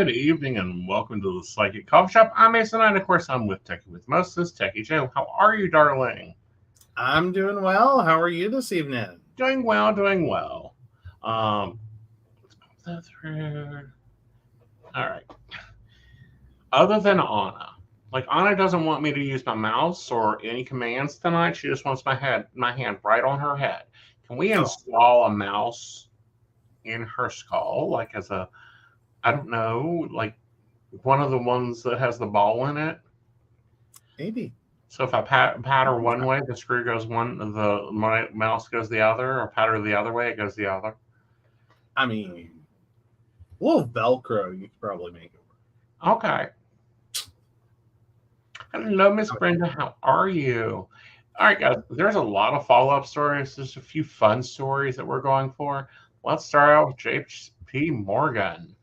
Good evening and welcome to the Psychic Coffee Shop. I'm Aeson Knight, and of course I'm with Techie with Moses, Techie Joe. How are you, darling? I'm doing well. How are you this evening? Doing well, doing well. Let's pop that through. All right. Other than Anna, Anna doesn't want me to use my mouse or any commands tonight. She just wants my hand right on her head. Can we install a mouse in her skull, I don't know, one of the ones that has the ball in it? Maybe. So if I pat her one way, the screw goes one, the mouse goes the other, or pat her the other way, it goes the other. I mean, a little Velcro, you could probably make it work. Okay. Hello, Miss Brenda. How are you? All right, guys. There's a lot of follow-up stories. There's a few fun stories that we're going for. Let's start out with J.P. Morgan.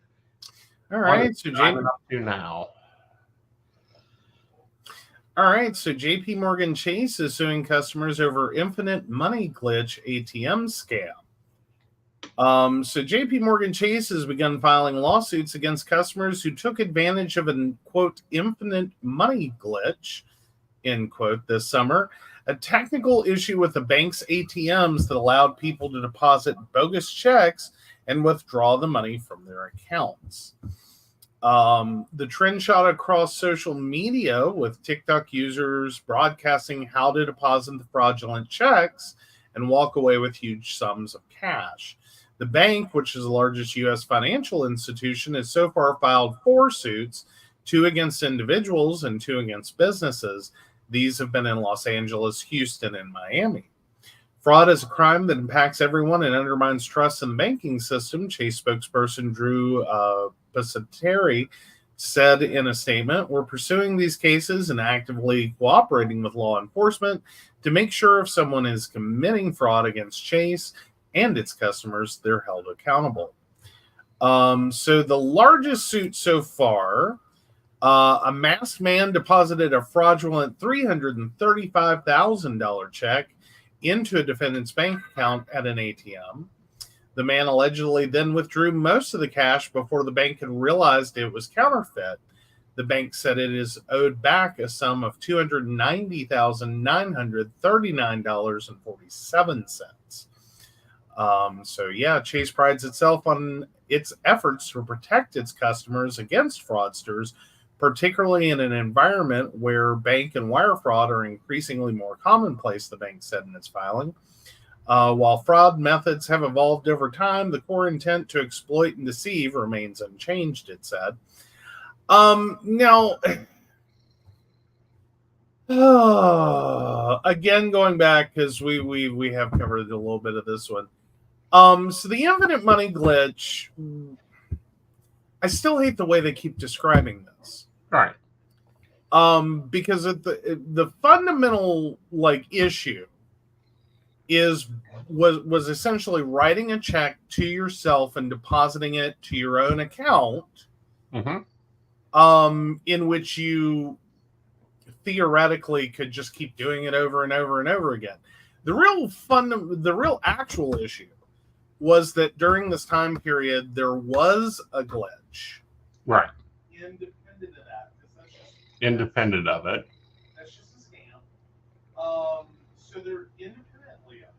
All right. So JP up to now. All right. So J.P. Morgan Chase is suing customers over infinite money glitch ATM scam. So J.P. Morgan Chase has begun filing lawsuits against customers who took advantage of an, quote, infinite money glitch, end quote, this summer, a technical issue with the bank's ATMs that allowed people to deposit bogus checks and withdraw the money from their accounts. The trend shot across social media with TikTok users broadcasting how to deposit the fraudulent checks and walk away with huge sums of cash. The bank, which is the largest U.S. financial institution, has so far filed 4 suits, 2 against individuals and 2 against businesses. These have been in Los Angeles, Houston, and Miami. Fraud is a crime that impacts everyone and undermines trust in the banking system, Chase spokesperson Drew Pasateri said in a statement. We're pursuing these cases and actively cooperating with law enforcement to make sure if someone is committing fraud against Chase and its customers, they're held accountable. So the largest suit so far, a masked man deposited a fraudulent $335,000 check into a defendant's bank account at an ATM. The man allegedly then withdrew most of the cash before the bank had realized it was counterfeit. The bank said it is owed back a sum of $290,939.47. Chase prides itself on its efforts to protect its customers against fraudsters, particularly in an environment where bank and wire fraud are increasingly more commonplace, the bank said in its filing. While fraud methods have evolved over time, the core intent to exploit and deceive remains unchanged, it said. Again, going back, because we have covered a little bit of this one. So the infinite money glitch, I still hate the way they keep describing this. Right. Because the fundamental issue was essentially writing a check to yourself and depositing it to your own account, in which you theoretically could just keep doing it over and over and over again. The real actual issue was that during this time period there was a glitch. Right. Independent of it. That's just a scam. So they're independently of it.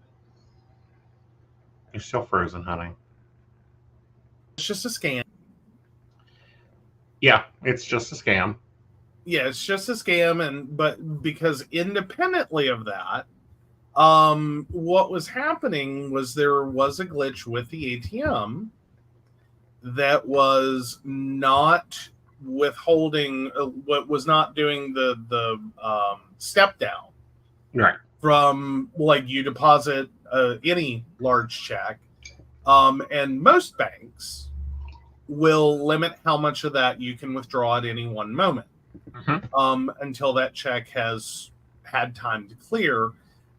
You're still frozen, honey. It's just a scam. Yeah, it's just a scam. Yeah, it's just a scam, but because independently of that, what was happening was there was a glitch with the ATM that was not withholding, what was not doing the step down, right, from you deposit any large check, and most banks will limit how much of that you can withdraw at any one moment, until that check has had time to clear.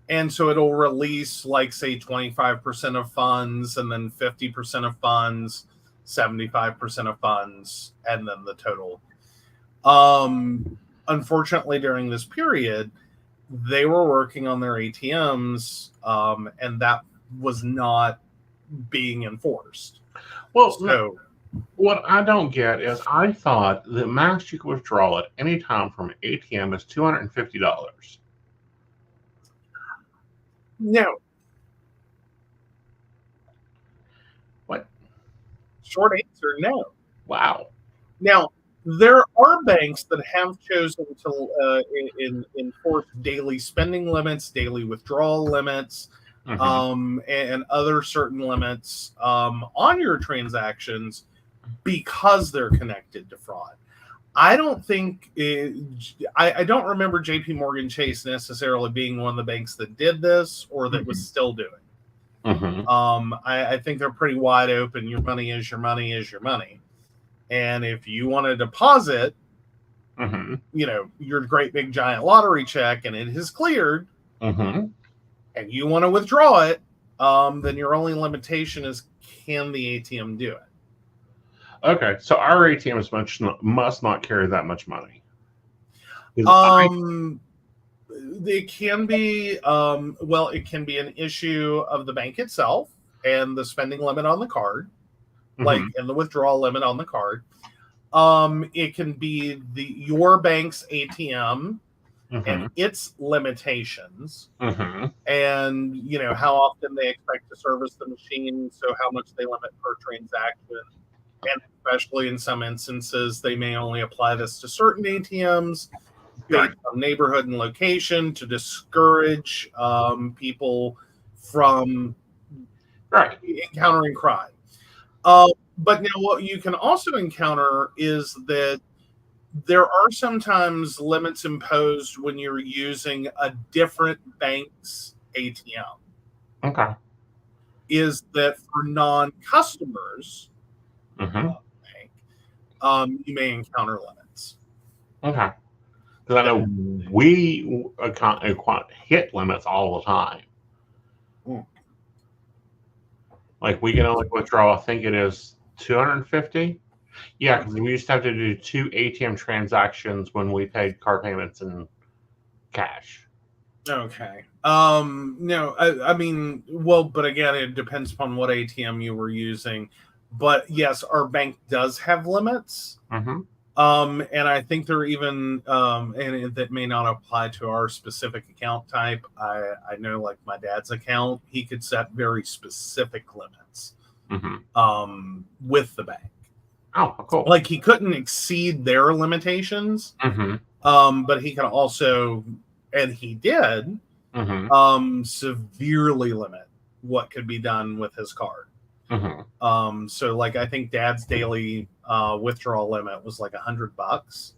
And so it'll release, say 25% of funds, and then 50% of funds, 75% of funds, and then the total. Unfortunately, during this period, they were working on their ATMs, and that was not being enforced. Well, What I don't get is I thought the max you could withdraw at any time from an ATM is $250. No. What? Short answer, no. Wow. Now, there are banks that have chosen to enforce daily spending limits, daily withdrawal limits, and other certain limits on your transactions because they're connected to fraud. I don't think I don't remember J.P. Morgan Chase necessarily being one of the banks that did this or that was still doing. I think they're pretty wide open. Your money is your money is your money. And if you want to deposit, your great big giant lottery check and it has cleared, and you want to withdraw it, then your only limitation is can the ATM do it? Okay, so our ATMs must not carry that much money. It can be it can be an issue of the bank itself and the spending limit on the card, and the withdrawal limit on the card. It can be your bank's ATM and its limitations, and how often they expect to service the machine, so how much they limit per transaction, and especially in some instances they may only apply this to certain ATMs based on neighborhood and location to discourage people from encountering crime. But now what you can also encounter is that there are sometimes limits imposed when you're using a different bank's ATM. Okay. Is that for non-customers of the bank, you may encounter limits. Okay. Because I know we hit limits all the time. Like we can only withdraw, I think it is 250. Yeah, because we used to have to do 2 ATM transactions when we paid car payments in cash. Okay. No, I mean, well, but again, it depends upon what ATM you were using. But yes, our bank does have limits. And I think they're even, and that may not apply to our specific account type. I know, like my dad's account, he could set very specific limits with the bank. Oh, cool. Like he couldn't exceed their limitations, but he could also, and he did, severely limit what could be done with his card. So like I think Dad's daily withdrawal limit was like $100.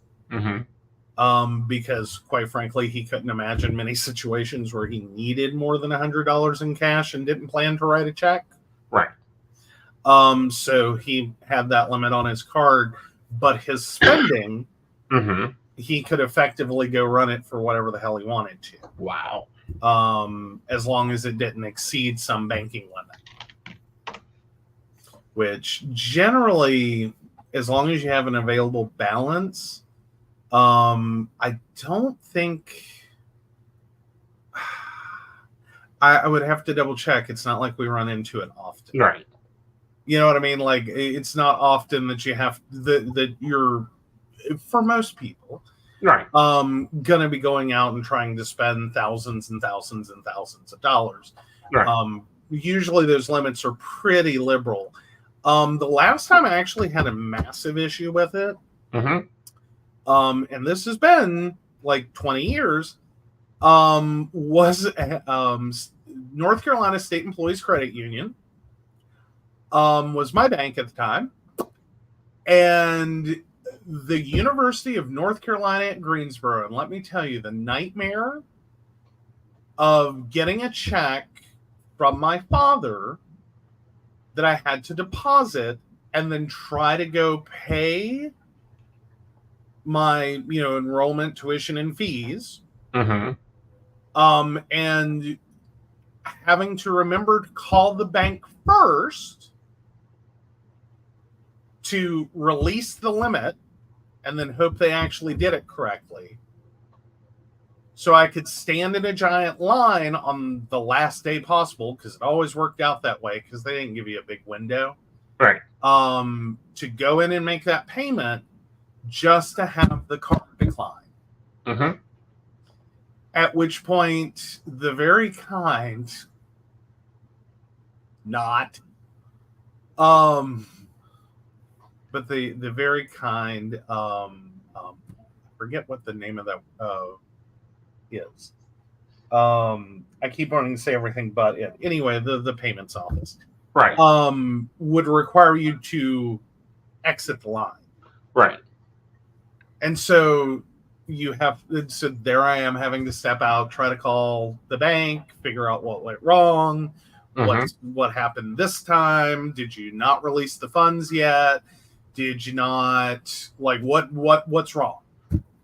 Because quite frankly, he couldn't imagine many situations where he needed more than $100 in cash and didn't plan to write a check. Right. So he had that limit on his card, but his spending, he could effectively go run it for whatever the hell he wanted to. Wow. As long as it didn't exceed some banking limit. Which generally, as long as you have an available balance, I don't think I would have to double check. It's not like we run into it often. Right. You know what I mean? Like it's not often that you have that you're, for most people, right, gonna be going out and trying to spend thousands and thousands and thousands of dollars. Right. Usually those limits are pretty liberal. The last time I actually had a massive issue with it, and this has been like 20 years, was North Carolina State Employees Credit Union. Was my bank at the time, and the University of North Carolina at Greensboro. And let me tell you, the nightmare of getting a check from my father that I had to deposit and then try to go pay my, enrollment, tuition, and fees. And having to remember to call the bank first to release the limit and then hope they actually did it correctly. So I could stand in a giant line on the last day possible, because it always worked out that way because they didn't give you a big window. Right. To go in and make that payment just to have the card decline. Mm-hmm. At which point, the very kind, not, but the very kind, forget what the name of that is. I keep wanting to say everything but it. Anyway, the payments office. Right. Would require you to exit the line. Right. And so so there I am having to step out, try to call the bank, figure out what went wrong, what happened this time. Did you not release the funds yet? Did you not, like, what's wrong?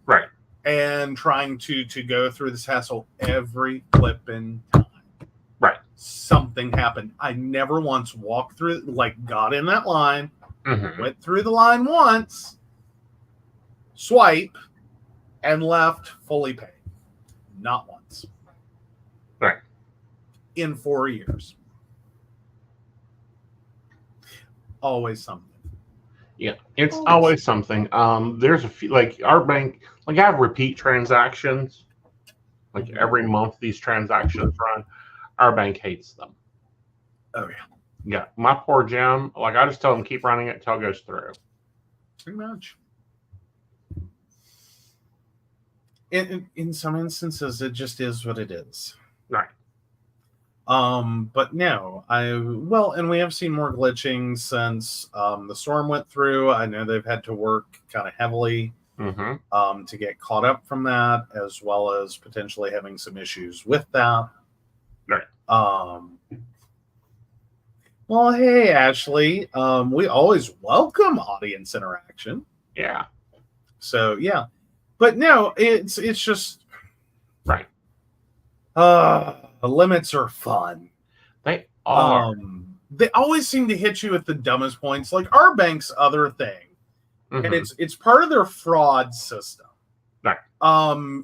Right. And trying to go through this hassle every flipping time. Right. Something happened. I never once walked through, like, got in that line, Mm-hmm. went through the line once, swipe, and left fully paid. Not once. Right. In 4 years. Always something. Yeah, it's always something. There's a few, like our bank, like I have repeat transactions. Like every month these transactions run. Our bank hates them. Oh, yeah. Yeah, my poor Jim, like I just tell them keep running it until it goes through. Pretty much. In some instances, it just is what it is. Right. But no, and we have seen more glitching since the storm went through. I know they've had to work kind of heavily to get caught up from that, as well as potentially having some issues with that. Right. Well, hey, Ashley, we always welcome audience interaction. Yeah. So yeah, but no, it's just right. The limits are fun. They are. They always seem to hit you at the dumbest points. Like our bank's other thing, and it's part of their fraud system. Right.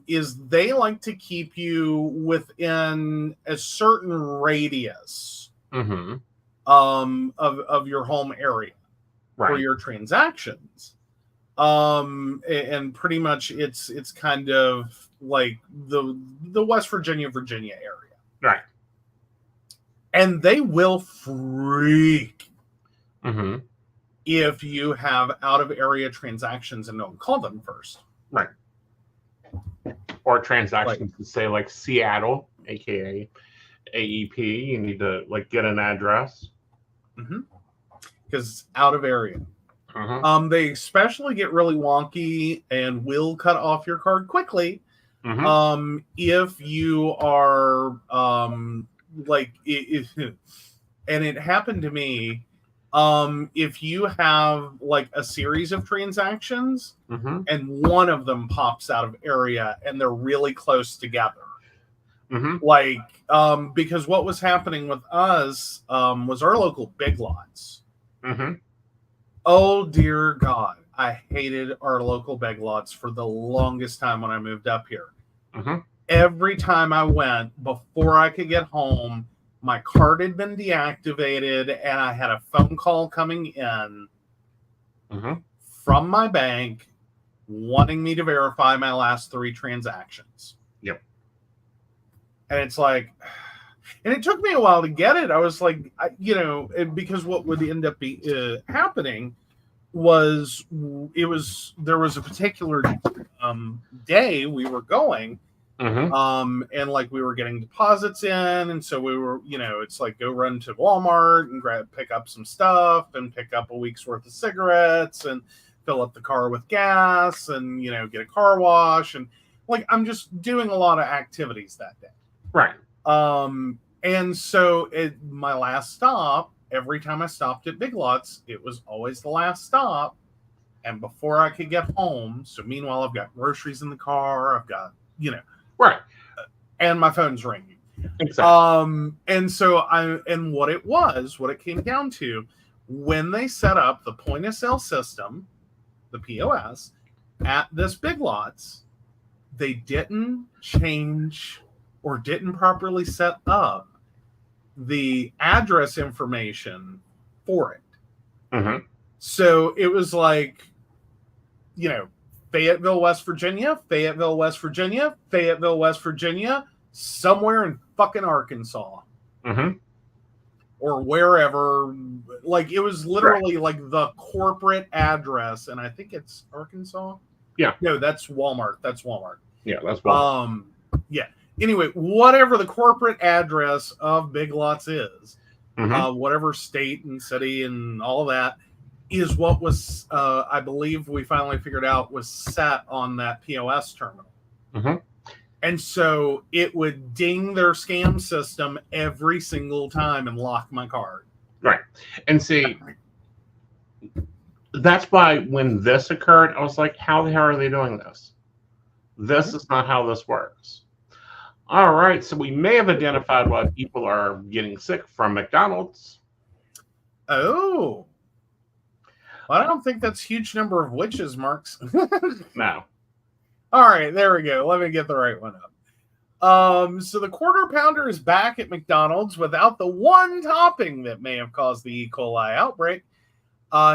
Is they like to keep you within a certain radius of your home area for your transactions. And pretty much it's kind of like the West Virginia area. Right. And they will freak if you have out of area transactions and don't call them first. Right. Or transactions to say like Seattle, aka AEP, you need to like get an address. Because it's out of area. They especially get really wonky and will cut off your card quickly. If you are and it happened to me, if you have like a series of transactions and one of them pops out of area and they're really close together, because what was happening with us was our local Big Lots. Oh dear God, I hated our local Big Lots for the longest time when I moved up here. Every time I went, before I could get home, my card had been deactivated and I had a phone call coming in from my bank wanting me to verify my last 3 transactions. Yep. And it's like, and it took me a while to get it. I was like, because what would end up happening was there was a particular day we were going, and like we were getting deposits in, and so we were, it's like go run to Walmart and pick up some stuff and pick up a week's worth of cigarettes and fill up the car with gas and get a car wash, and like I'm just doing a lot of activities that day. Right. And so my last stop, every time I stopped at Big Lots, it was always the last stop. And before I could get home, so meanwhile, I've got groceries in the car, I've got, right. And my phone's ringing. Exactly. And so what it came down to, when they set up the point of sale system, the POS, at this Big Lots, they didn't change or didn't properly set up the address information for it. Mm-hmm. So it was like, you know, Fayetteville, West Virginia, Fayetteville, West Virginia, Fayetteville, West Virginia, somewhere in fucking Arkansas. Mm-hmm. Or wherever. Like, it was literally like the corporate address, and I think it's Arkansas. Yeah. No, that's Walmart. That's Walmart. Yeah, that's Walmart. Yeah. Anyway, whatever the corporate address of Big Lots is, Mm-hmm. whatever state and city and all of that, is what was, I believe we finally figured out, was set on that POS terminal. Mm-hmm. And so it would ding their scam system every single time and lock my card. Right. And see, that's why when this occurred, I was like, how the hell are they doing this? This is not how this works. All right. So we may have identified why people are getting sick from McDonald's. Oh. Well, I don't think that's a huge number of witches, Marks. No. All right, there we go. Let me get the right one up. So the Quarter Pounder is back at McDonald's without the one topping that may have caused the E. coli outbreak.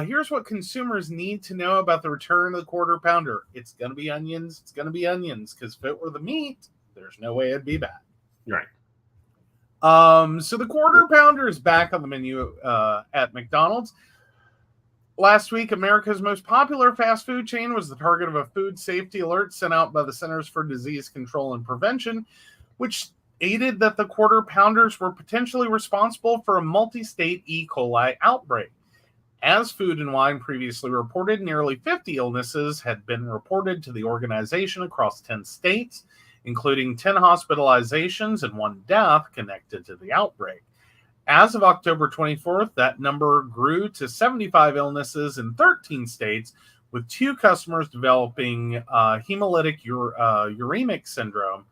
Here's what consumers need to know about the return of the Quarter Pounder. It's going to be onions. It's going to be onions, because if it were the meat, there's no way it'd be bad. Right. So the Quarter Pounder is back on the menu at McDonald's. Last week, America's most popular fast food chain was the target of a food safety alert sent out by the Centers for Disease Control and Prevention, which stated that the Quarter Pounders were potentially responsible for a multi-state E. coli outbreak. As Food and Wine previously reported, nearly 50 illnesses had been reported to the organization across 10 states, including 10 hospitalizations and 1 death connected to the outbreak. As of October 24th, that number grew to 75 illnesses in 13 states, with 2 customers developing hemolytic uremic syndrome,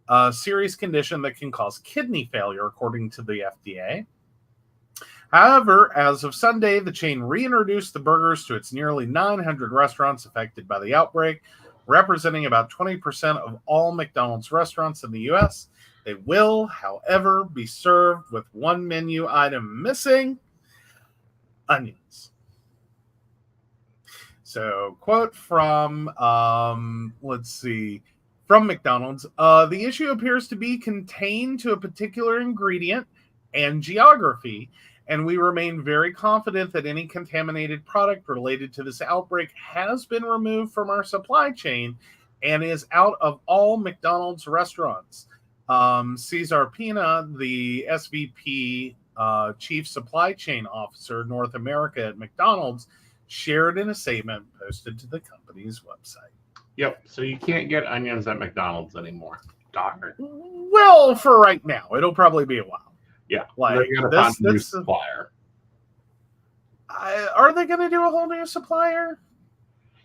a serious condition that can cause kidney failure, according to the FDA. However, as of Sunday, the chain reintroduced the burgers to its nearly 900 restaurants affected by the outbreak, representing about 20% of all McDonald's restaurants in the U.S. They will, however, be served with one menu item missing: onions. So, quote from, from McDonald's, the issue appears to be contained to a particular ingredient and geography, and we remain very confident that any contaminated product related to this outbreak has been removed from our supply chain and is out of all McDonald's restaurants. Cesar Pina, the SVP Chief Supply Chain Officer, North America at McDonald's, shared in a statement posted to the company's website. Yep. So you can't get onions at McDonald's anymore. Darn. Well, for right now, it'll probably be a while. Yeah. Like, they're going to find a new supplier. Are they going to do a whole new supplier?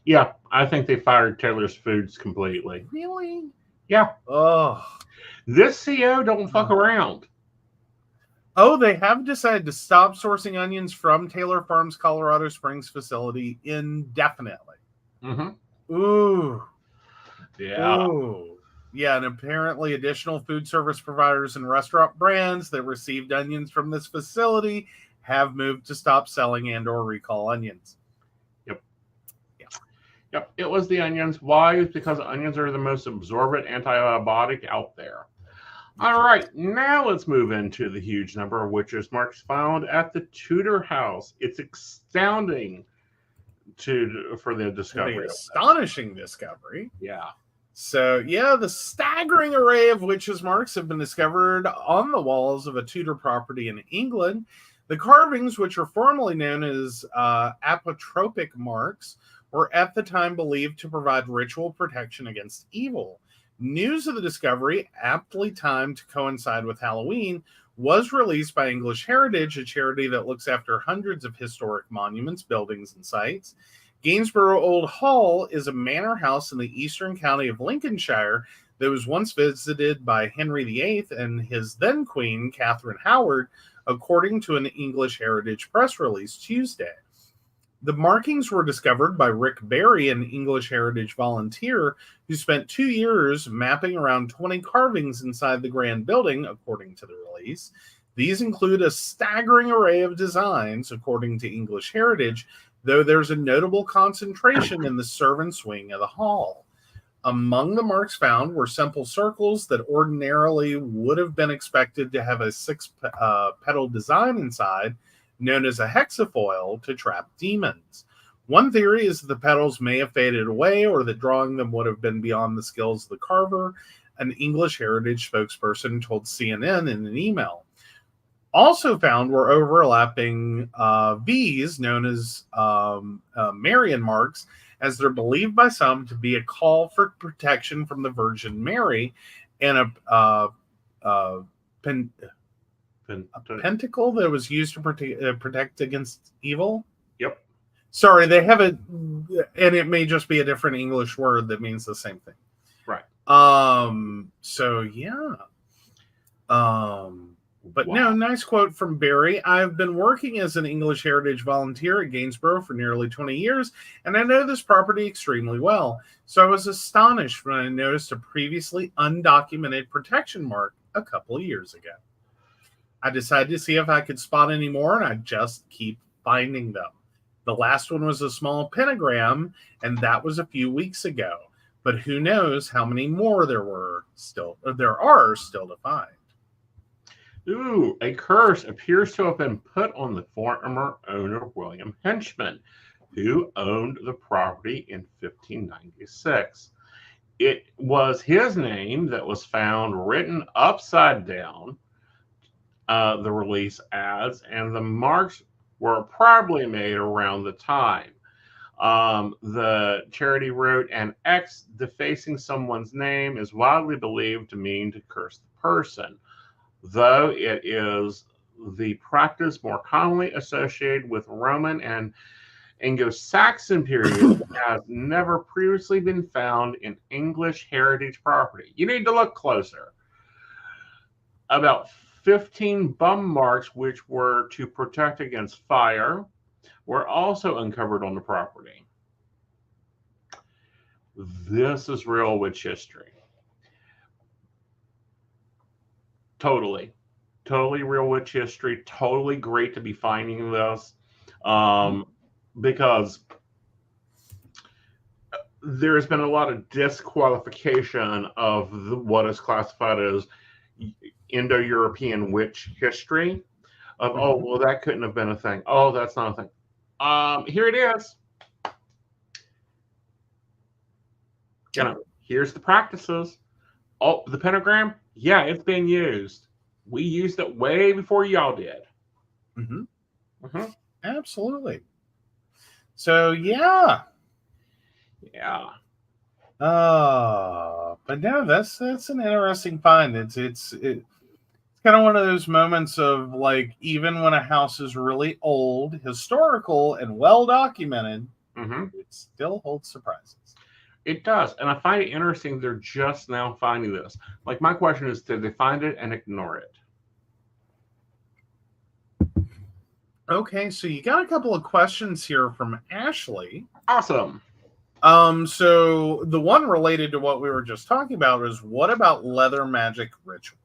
Yeah. I think they fired Taylor's Foods completely. Really? Yeah. Oh. This CO don't fuck around. Oh, they have decided to stop sourcing onions from Taylor Farms' Colorado Springs facility indefinitely. Mm-hmm. Ooh. Yeah. Ooh. Yeah, and apparently additional food service providers and restaurant brands that received onions from this facility have moved to stop selling and or recall onions. Yep, it was the onions. Why? Because onions are the most absorbent antibiotic out there. All right, now let's move into the huge number of witches marks found at the Tudor house. It's astounding for the discovery. The astonishing discovery. Yeah. So, yeah, the staggering array of witches marks have been discovered on the walls of a Tudor property in England. The carvings, which are formerly known as apotropic marks, were at the time believed to provide ritual protection against evil. News of the discovery, aptly timed to coincide with Halloween, was released by English Heritage, a charity that looks after hundreds of historic monuments, buildings, and sites. Gainsborough Old Hall is a manor house in the eastern county of Lincolnshire that was once visited by Henry VIII and his then queen, Catherine Howard, according to an English Heritage press release Tuesday. The markings were discovered by Rick Berry, an English Heritage volunteer who spent 2 years mapping around 20 carvings inside the grand building, according to the release. These include a staggering array of designs, according to English Heritage, though there's a notable concentration in the servants' wing of the hall. Among the marks found were simple circles that ordinarily would have been expected to have a six-petal design inside, known as a hexafoil, to trap demons. One theory is that the petals may have faded away or that drawing them would have been beyond the skills of the carver, an English Heritage spokesperson told CNN in an email. Also found were overlapping V's known as Marian marks, as they're believed by some to be a call for protection from the Virgin Mary, and a pentacle that was used to protect against evil. Yep. Sorry, they have it, and it may just be a different English word that means the same thing. Right. So yeah. But Wow. no, nice quote from Barry. I've been working as an English Heritage volunteer at Gainsborough for nearly 20 years, and I know this property extremely well. So I was astonished when I noticed a previously undocumented protection mark a couple of years ago. I decided to see if I could spot any more, and I just keep finding them. The last one was a small pentagram, and that was a few weeks ago. But who knows how many more there are still to find. Ooh, a curse appears to have been put on the former owner, William Henchman, who owned the property in 1596. It was his name that was found written upside down, the release ads, and the marks were probably made around the time. The charity wrote, an X defacing someone's name is widely believed to mean to curse the person, though it is the practice more commonly associated with Roman and Anglo-Saxon period has never previously been found in English heritage property. You need to look closer. About 15 bum marks, which were to protect against fire, were also uncovered on the property. This is real witch history. Totally real witch history. Totally great to be finding this, because there's been a lot of disqualification of what is classified as Indo-European witch history. Of oh, well, that couldn't have been a thing. Oh, that's not a thing. Here it is. Here's the practices. Oh, the pentagram. Yeah, it's been used. We used it way before y'all did. Absolutely. So yeah. But no, that's an interesting find. It's kind of one of those moments of like, even when a house is really old, historical, and well documented, it still holds surprises. It does. And I find it interesting they're just now finding this. Like, my question is, did they find it and ignore it? Okay, so you got a couple of questions here from Ashley. Awesome. So the one related to what we were just talking about is, what about leather magic ritual?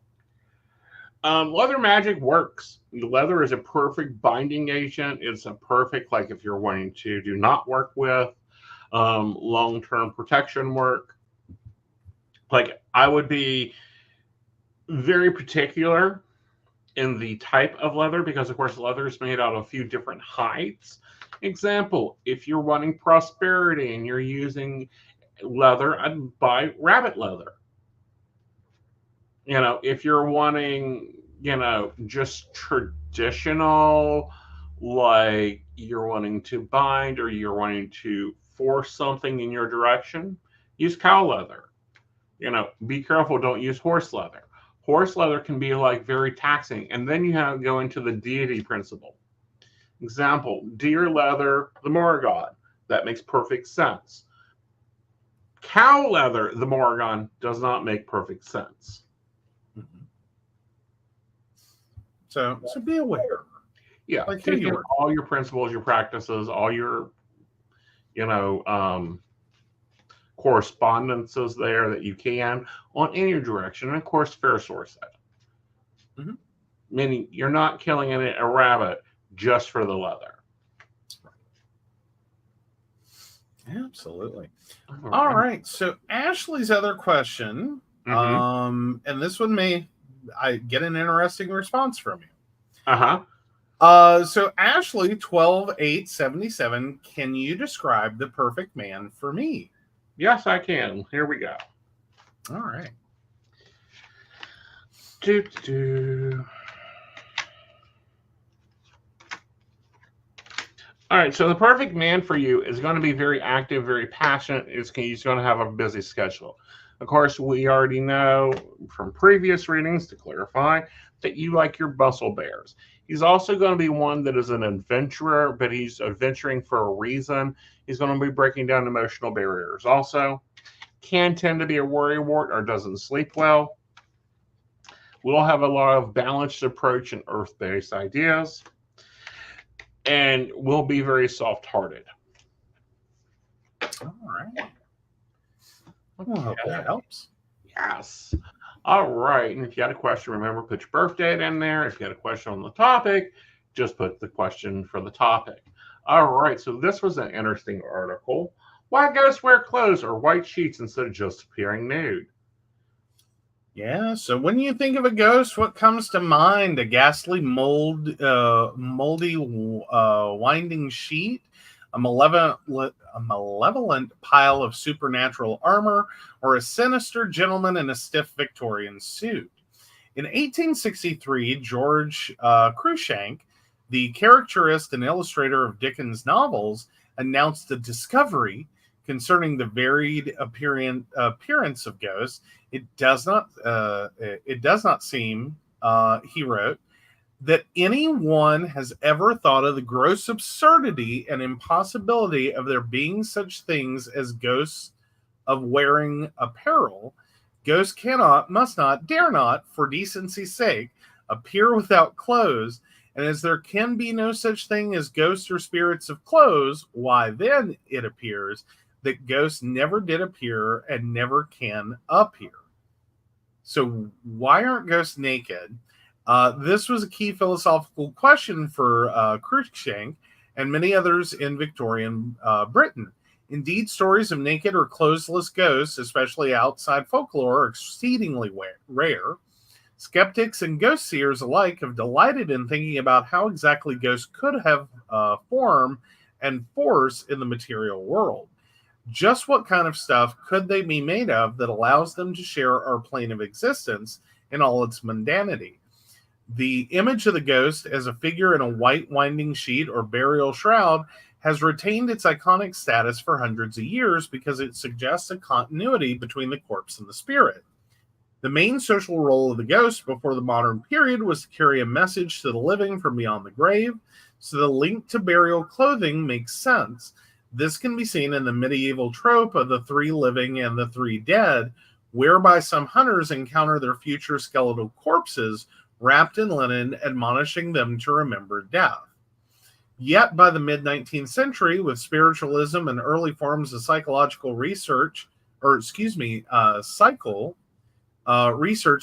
Leather magic works. Leather is a perfect binding agent. It's a perfect, like, if you're wanting to do not work with long-term protection work. Like, I would be very particular in the type of leather, because of course leather is made out of a few different hides. Example, if you're wanting prosperity and you're using leather, I'd buy rabbit leather. If you're wanting, just traditional, like you're wanting to bind or you're wanting to force something in your direction, use cow leather. Be careful, don't use horse leather. Horse leather can be like very taxing, and then you have to go into the deity principle. Example, deer leather, the Morrigan. That makes perfect sense. Cow leather, the Morrigan, does not make perfect sense. So be aware. Yeah, like take in all your principles, your practices, all your, correspondences there that you can on any direction, and of course, fair source it. meaning you're not killing a rabbit just for the leather. Absolutely. All right. So Ashley's other question, and this one I get an interesting response from you. So Ashley 12877, can you describe the perfect man for me? Yes, I can. Here we go. All right. All right, so the perfect man for you is going to be very active, very passionate. He's going to have a busy schedule. Of course, we already know from previous readings, to clarify, that you like your muscle bears. He's also going to be one that is an adventurer, but he's adventuring for a reason. He's going to be breaking down emotional barriers. Also, can tend to be a worrywart or doesn't sleep well. Will have a lot of balanced approach and earth-based ideas, and will be very soft-hearted. All right. Well, I hope that helps. Yes. All right. And if you had a question, remember, put your birth date in there. If you had a question on the topic, just put the question for the topic. All right. So this was an interesting article. Why ghosts wear clothes or white sheets instead of just appearing nude? Yeah, so when you think of a ghost, what comes to mind? A ghastly, moldy, winding sheet, a malevolent pile of supernatural armor, or a sinister gentleman in a stiff Victorian suit? In 1863, George Cruikshank, the caricaturist and illustrator of Dickens' novels, announced a discovery concerning the varied appearance of ghosts. It does not seem, he wrote, that anyone has ever thought of the gross absurdity and impossibility of there being such things as ghosts of wearing apparel. Ghosts cannot, must not, dare not, for decency's sake, appear without clothes. And as there can be no such thing as ghosts or spirits of clothes, why then it appears that ghosts never did appear and never can appear. So why aren't ghosts naked? This was a key philosophical question for Cruikshank and many others in Victorian Britain. Indeed, stories of naked or clothesless ghosts, especially outside folklore, are exceedingly rare. Skeptics and ghost seers alike have delighted in thinking about how exactly ghosts could have form and force in the material world. Just what kind of stuff could they be made of that allows them to share our plane of existence in all its mundanity? The image of the ghost as a figure in a white winding sheet or burial shroud has retained its iconic status for hundreds of years because it suggests a continuity between the corpse and the spirit. The main social role of the ghost before the modern period was to carry a message to the living from beyond the grave, so the link to burial clothing makes sense. This can be seen in the medieval trope of the three living and the three dead, whereby some hunters encounter their future skeletal corpses wrapped in linen, admonishing them to remember death. Yet by the mid-19th century, with spiritualism and early forms of psychological research, research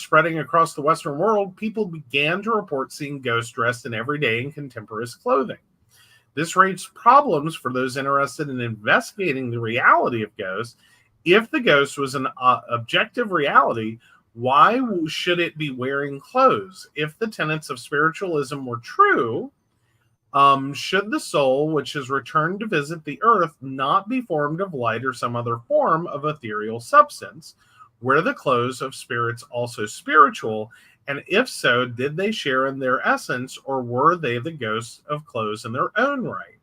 spreading across the Western world, people began to report seeing ghosts dressed in everyday and contemporary clothing. This raised problems for those interested in investigating the reality of ghosts. If the ghost was an objective reality, why should it be wearing clothes? If the tenets of spiritualism were true, should the soul, which has returned to visit the earth, not be formed of light or some other form of ethereal substance? Were the clothes of spirits also spiritual? And if so, did they share in their essence, or were they the ghosts of clothes in their own right?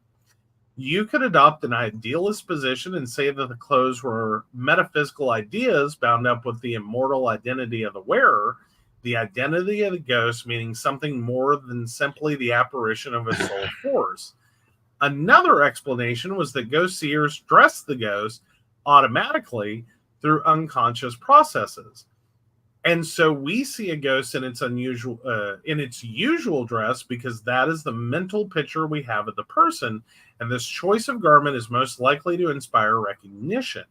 You could adopt an idealist position and say that the clothes were metaphysical ideas bound up with the immortal identity of the wearer, the identity of the ghost meaning something more than simply the apparition of a soul force. Another explanation was that ghost seers dressed the ghost automatically through unconscious processes. And so we see a ghost in its usual dress because that is the mental picture we have of the person, and this choice of garment is most likely to inspire recognition.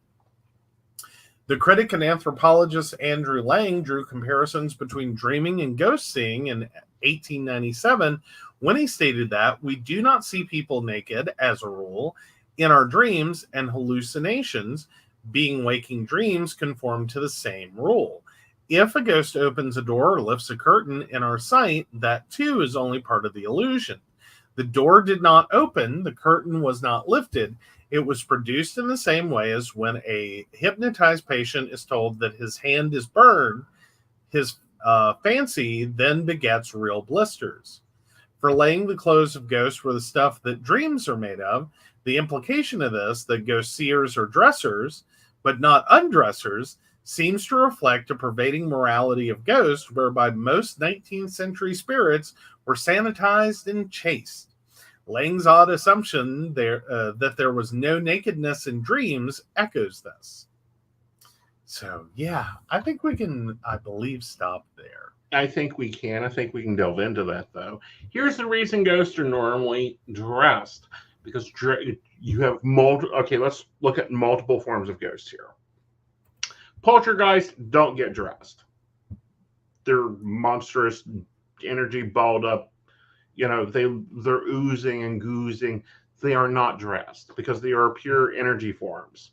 The critic and anthropologist Andrew Lang drew comparisons between dreaming and ghost seeing in 1897 when he stated that we do not see people naked, as a rule, in our dreams, and hallucinations, being waking dreams, conform to the same rule. If a ghost opens a door or lifts a curtain in our sight, that too is only part of the illusion. The door did not open, the curtain was not lifted. It was produced in the same way as when a hypnotized patient is told that his hand is burned, his fancy then begets real blisters. For laying the clothes of ghosts were the stuff that dreams are made of, the implication of this, that ghost seers are dressers, but not undressers, seems to reflect a pervading morality of ghosts whereby most 19th century spirits were sanitized and chaste. Lang's odd assumption that there was no nakedness in dreams echoes this. So, yeah, I think we can, I believe, stop there. I think we can. I think we can delve into that, though. Here's the reason ghosts are normally dressed. Because you have multiple... Okay, let's look at multiple forms of ghosts here. Poltergeists don't get dressed. They're monstrous, energy balled up. You know, they're oozing and goozing. They are not dressed because they are pure energy forms.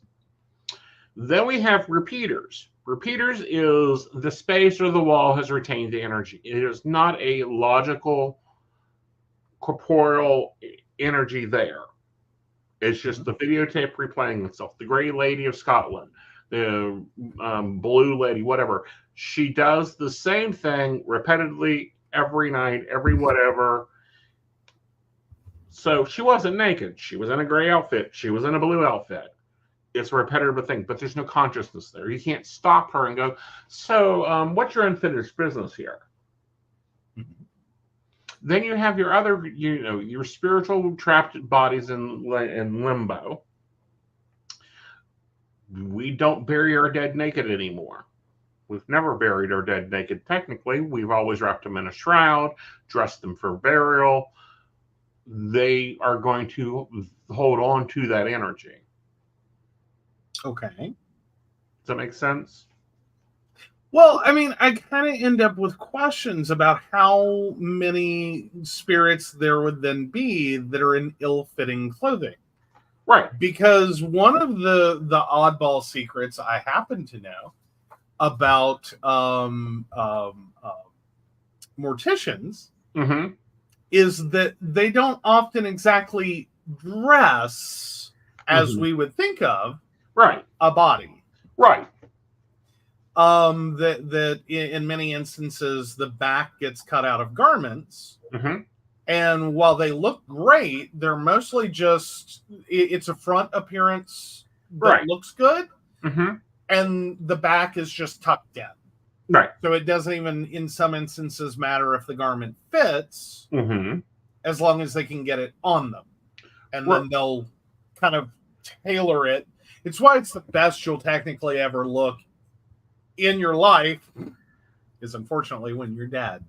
Then we have repeaters. Repeaters is the space or the wall has retained the energy. It is not a logical, corporeal energy there. It's just the videotape replaying itself. The Grey Lady of Scotland, the Blue Lady, whatever. She does the same thing repetitively every night, every whatever. So she wasn't naked. She was in a gray outfit. She was in a blue outfit. It's a repetitive thing, but there's no consciousness there. You can't stop her and go, so what's your unfinished business here? Then you have your other, your spiritual trapped bodies in limbo. We don't bury our dead naked anymore. We've never buried our dead naked technically. We've always wrapped them in a shroud, dressed them for burial. They are going to hold on to that energy. Okay. Does that make sense? Well, I mean, I kind of end up with questions about how many spirits there would then be that are in ill-fitting clothing. Right. Because one of the oddball secrets I happen to know about morticians is that they don't often exactly dress as we would think of a body. Right. That in many instances the back gets cut out of garments, and while they look great, they're mostly just it's a front appearance that looks good, and the back is just tucked in. Right. So it doesn't even, in some instances, matter if the garment fits, as long as they can get it on them, and then they'll kind of tailor it. It's why it's the best you'll technically ever look in your life is unfortunately when you're dead,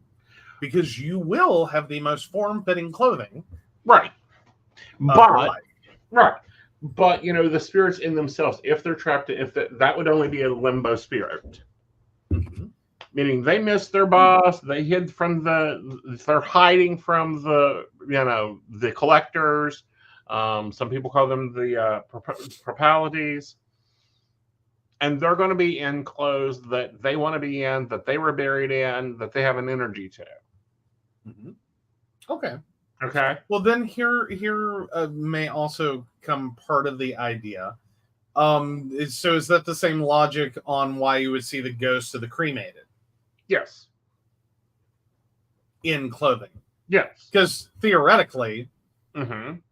because you will have the most form-fitting clothing. But the spirits in themselves, if they're trapped, that would only be a limbo spirit, meaning they missed their boss. They hid from they're hiding from the collectors. Some people call them the propalities. And they're going to be in clothes that they want to be in, that they were buried in, that they have an energy to. Okay. Well, then here may also come part of the idea. So is that the same logic on why you would see the ghost of the cremated? Yes. In clothing. Yes. Because theoretically, in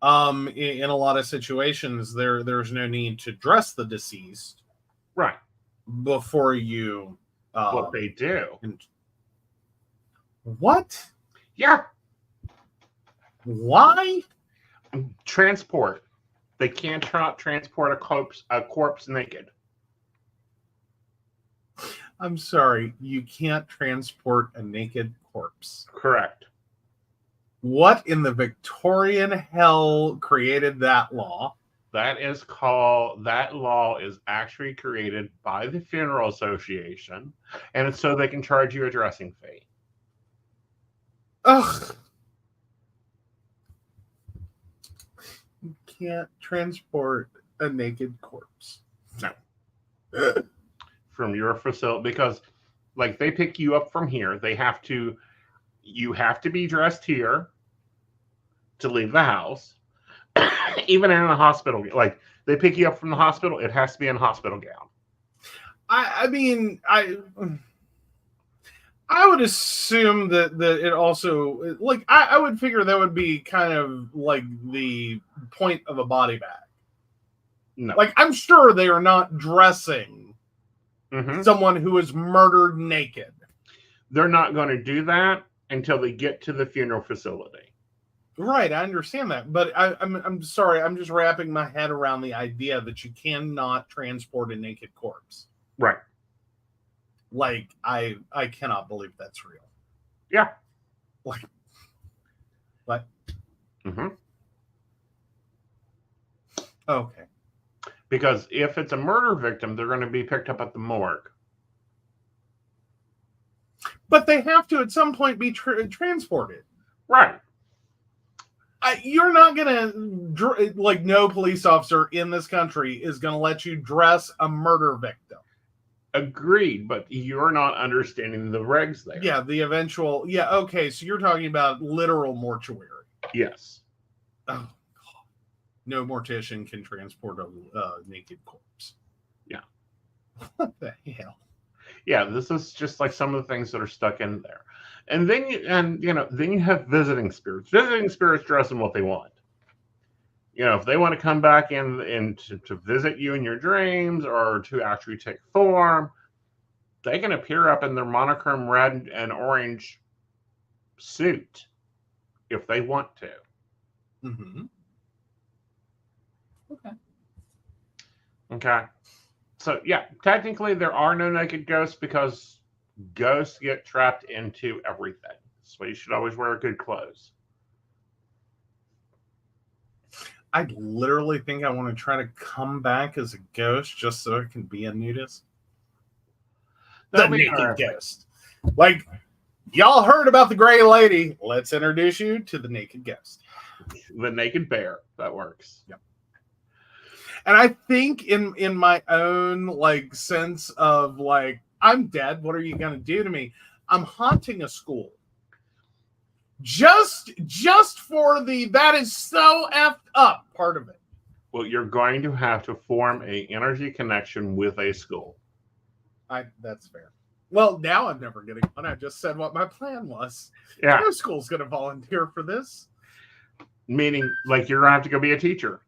a lot of situations, there's no need to dress the deceased. Right. Before you... what they do. What? Yeah. Why? Transport. They can't transport a corpse naked. I'm sorry. You can't transport a naked corpse. Correct. What in the Victorian hell created that law? That law is actually created by the Funeral Association, and it's so they can charge you a dressing fee. Ugh. You can't transport a naked corpse. No. From your facility, because like they pick you up from here, you have to be dressed here to leave the house. Even in a hospital, like they pick you up from the hospital, it has to be in a hospital gown. I mean, I would assume that it also, like, I would figure that would be kind of like the point of a body bag. No. Like, I'm sure they are not dressing someone who is murdered naked. They're not going to do that until they get to the funeral facility. Right, I understand that, but I'm sorry, I'm just wrapping my head around the idea that you cannot transport a naked corpse. Right. Like, I cannot believe that's real. Yeah. Like, what? Okay. Because if it's a murder victim, they're going to be picked up at the morgue. But they have to at some point be transported. Right. You're not going to, like, no police officer in this country is going to let you dress a murder victim. Agreed, but you're not understanding the regs there. Yeah, the eventual, yeah, okay, so you're talking about literal mortuary. Yes. Oh, God. No mortician can transport a naked corpse. Yeah. What the hell? Yeah, this is just like some of the things that are stuck in there. And then you have visiting spirits. Visiting spirits dress in what they want. If they want to come back in to visit you in your dreams or to actually take form, they can appear up in their monochrome red and orange suit if they want to. Okay. So, yeah, technically there are no naked ghosts because ghosts get trapped into everything. So you should always wear good clothes. I literally think I want to try to come back as a ghost just so I can be a nudist. The naked ghost. Like, y'all heard about the gray lady. Let's introduce you to the naked ghost. The naked bear. That works. Yep. And I think in my own, like, sense of, like, I'm dead. What are you going to do to me? I'm haunting a school. Just for the that is so effed up part of it. Well, you're going to have to form a energy connection with a school. That's fair. Well, now I'm never getting one. I just said what my plan was. Yeah. No school's going to volunteer for this. Meaning, like, you're going to have to go be a teacher.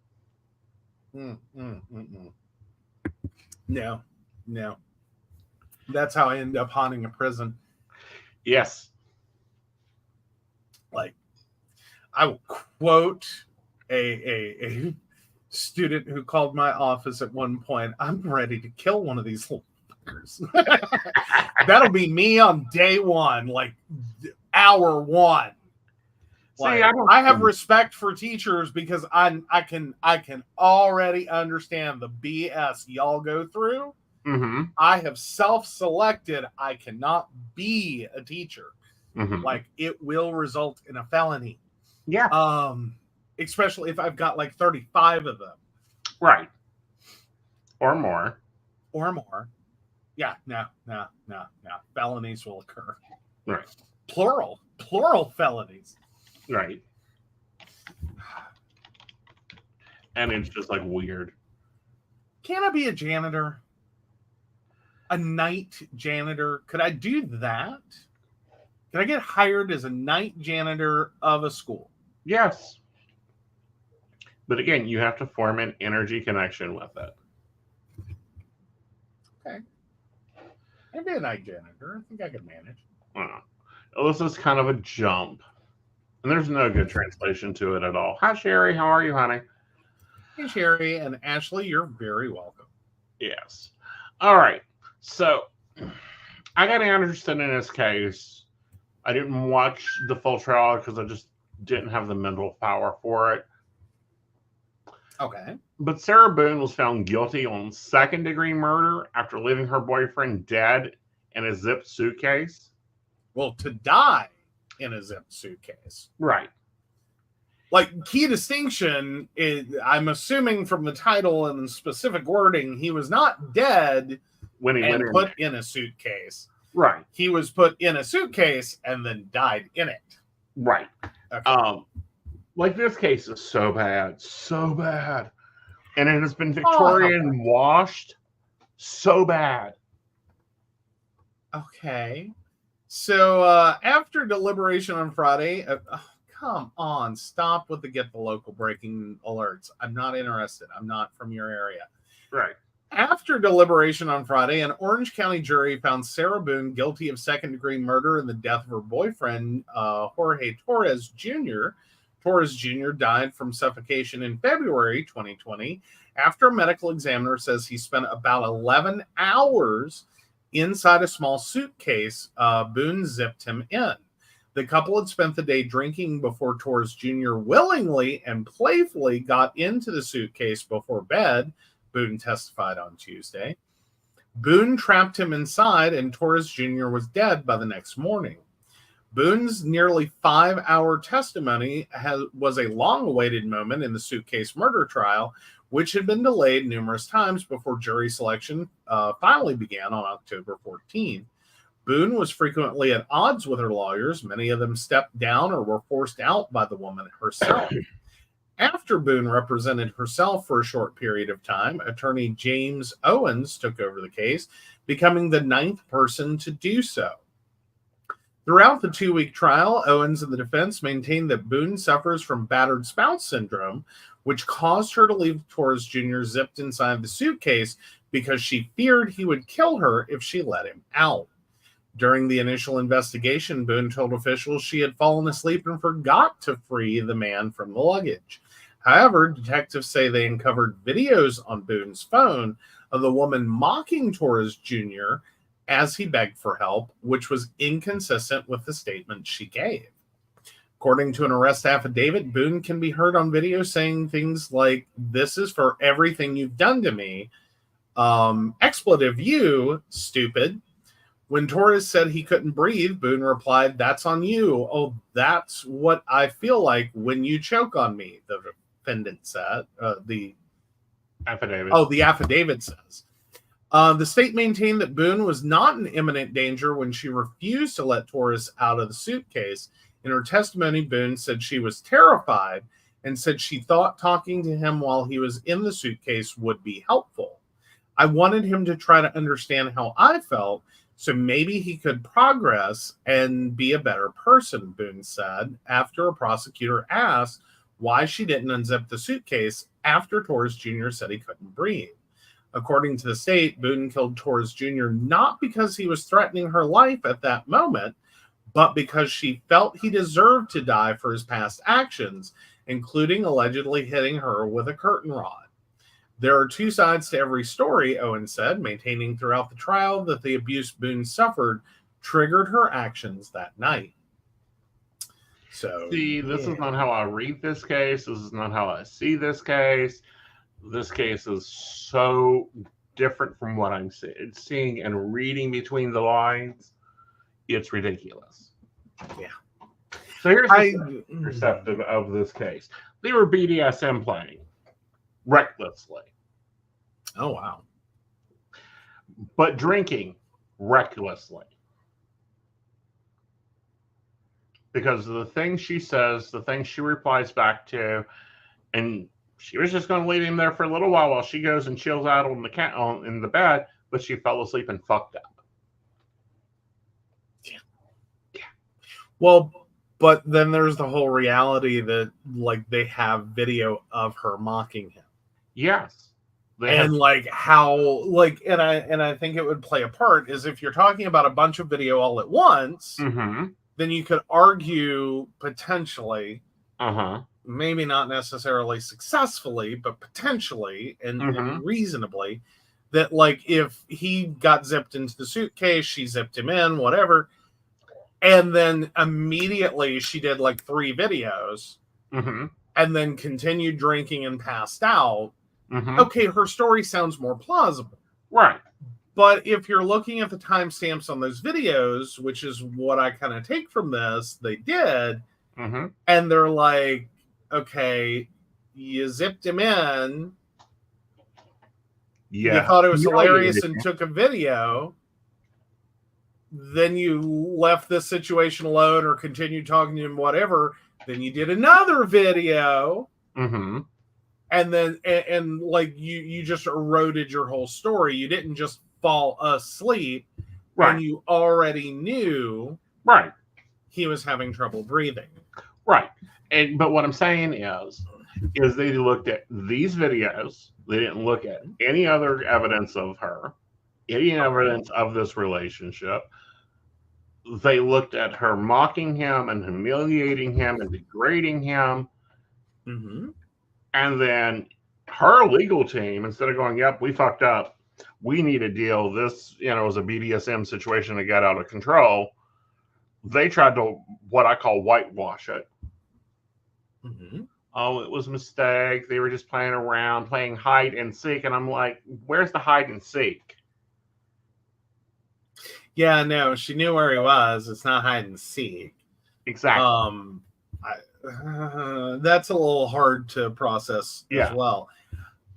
No. That's how I end up haunting a prison. Yes. Like, I will quote a student who called my office at one point. I'm ready to kill one of these little fuckers. That'll be me on day one, like hour one. Like, I have respect for teachers because I can already understand the BS y'all go through. I have self-selected. I cannot be a teacher. Like, it will result in a felony. Yeah. Especially if I've got like 35 of them. Right. Or more. Yeah, no. Felonies will occur. Right. Plural felonies. Right. And it's just like weird. Can I be a janitor? A night janitor? Could I do that? Can I get hired as a night janitor of a school? Yes. But again, you have to form an energy connection with it. Okay. I'd be a night janitor. I think I could manage. This is kind of a jump. And there's no good translation to it at all. Hi, Sherry. How are you, honey? Hey, Sherry and Ashley. You're very welcome. Yes. All right. So I got interested in this case. I didn't watch the full trial because I just didn't have the mental power for it. Okay. But Sarah Boone was found guilty on second-degree murder after leaving her boyfriend dead in a zipped suitcase. Well, to die in a zipped suitcase. Right. Like, key distinction is, I'm assuming from the title and specific wording, he was not dead when he and went put in a suitcase. Right. He was put in a suitcase and then died in it. Right. Okay. Like, this case is so bad. And it has been Victorian washed so bad. Okay. So after deliberation on Friday, come on, stop with the get the local breaking alerts. I'm not interested. I'm not from your area. Right. After deliberation on Friday, an Orange County jury found Sarah Boone guilty of second-degree murder in the death of her boyfriend, Jorge Torres Jr. Torres Jr. died from suffocation in February 2020 after a medical examiner says he spent about 11 hours inside a small suitcase Boone zipped him in. The couple had spent the day drinking before Torres Jr. willingly and playfully got into the suitcase before bed, Boone testified on Tuesday. Boone trapped him inside, and Torres Jr. was dead by the next morning. Boone's nearly 5-hour testimony was a long-awaited moment in the suitcase murder trial, which had been delayed numerous times before jury selection finally began on October 14. Boone was frequently at odds with her lawyers. Many of them stepped down or were forced out by the woman herself. After Boone represented herself for a short period of time, attorney James Owens took over the case, becoming the 9th person to do so. Throughout the 2-week trial, Owens and the defense maintained that Boone suffers from battered spouse syndrome, which caused her to leave Torres Jr. zipped inside the suitcase because she feared he would kill her if she let him out. During the initial investigation, Boone told officials she had fallen asleep and forgot to free the man from the luggage. However, detectives say they uncovered videos on Boone's phone of the woman mocking Torres Jr. as he begged for help, which was inconsistent with the statement she gave. According to an arrest affidavit, Boone can be heard on video saying things like, "This is for everything you've done to me." Expletive you, stupid. When Torres said he couldn't breathe, Boone replied, "That's on you." "Oh, that's what I feel like when you choke on me," the defendant said. The affidavit says. The state maintained that Boone was not in imminent danger when she refused to let Torres out of the suitcase. In her testimony, Boone said she was terrified and said she thought talking to him while he was in the suitcase would be helpful. "I wanted him to try to understand how I felt, so maybe he could progress and be a better person," Boone said, after a prosecutor asked why she didn't unzip the suitcase after Torres Jr. said he couldn't breathe. According to the state, Boone killed Torres Jr. not because he was threatening her life at that moment, but because she felt he deserved to die for his past actions, including allegedly hitting her with a curtain rod. "There are two sides to every story," Owen said, maintaining throughout the trial that the abuse Boone suffered triggered her actions that night. So, see, this is not how I read this case. This is not how I see this case. This case is so different from what I'm seeing and reading between the lines. It's ridiculous. Yeah. So here's the perceptive of this case. They were BDSM playing recklessly. Oh, wow. But drinking recklessly. Because of the things she says, the things she replies back to, and she was just going to leave him there for a little while she goes and chills out on in the bed, but she fell asleep and fucked up. Yeah. Well, but then there's the whole reality that, like, they have video of her mocking him. Yes. And I think it would play a part is if you're talking about a bunch of video all at once, then you could argue potentially, maybe not necessarily successfully, but potentially and reasonably, that, like, if he got zipped into the suitcase, she zipped him in, whatever, and then immediately she did like 3 videos and then continued drinking and passed out, Mm-hmm. Okay, her story sounds more plausible. Right. But if you're looking at the timestamps on those videos, which is what I kind of take from this, they did, Mm-hmm. and they're like, okay, you zipped him in, you Yeah. thought it was hilarious Humiliated and him. took a video, then you left this situation alone or continued talking to him, whatever, then you did another video, Mm-hmm. and then and like you just eroded your whole story. You didn't just fall asleep when Right. you already knew Right. he was having trouble breathing. Right. But what I'm saying is they looked at these videos. They didn't look at any other evidence of her, any evidence of this relationship. They looked at her mocking him and humiliating him and degrading him. Mm-hmm. And then her legal team, instead of going, yep, we fucked up, we need a deal. This, was a BDSM situation that got out of control. They tried to, what I call, whitewash it. Mm-hmm. Oh, it was a mistake. They were just playing around, playing hide and seek. And I'm like, where's the hide and seek? Yeah, no, she knew where he was. It's not hide and seek. Exactly. That's a little hard to process Yeah. as well.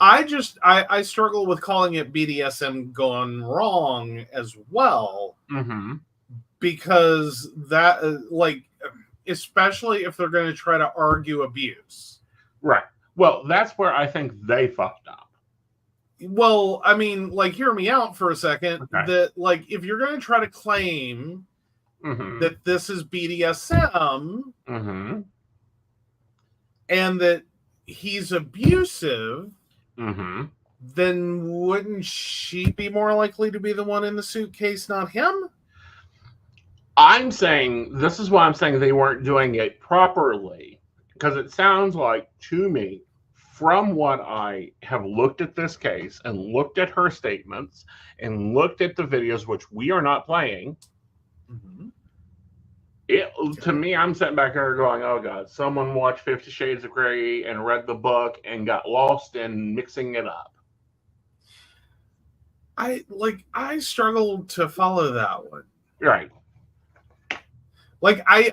I struggle with calling it BDSM gone wrong as well, Mm-hmm. because that, like, especially if they're going to try to argue abuse. Right. Well, that's where I think they fucked up. Well, I mean, like, hear me out for a second. Okay. That, like, if you're going to try to claim Mm-hmm. that this is BDSM Mm-hmm. and that he's abusive, Mm-hmm. then wouldn't she be more likely to be the one in the suitcase, not him? This is why I'm saying they weren't doing it properly, because it sounds like to me, from what I have looked at this case and looked at her statements and looked at the videos, which we are not playing, to me, I'm sitting back there going, oh God, someone watched 50 Shades of Grey and read the book and got lost in mixing it up. I struggled to follow that one. Right. Like, I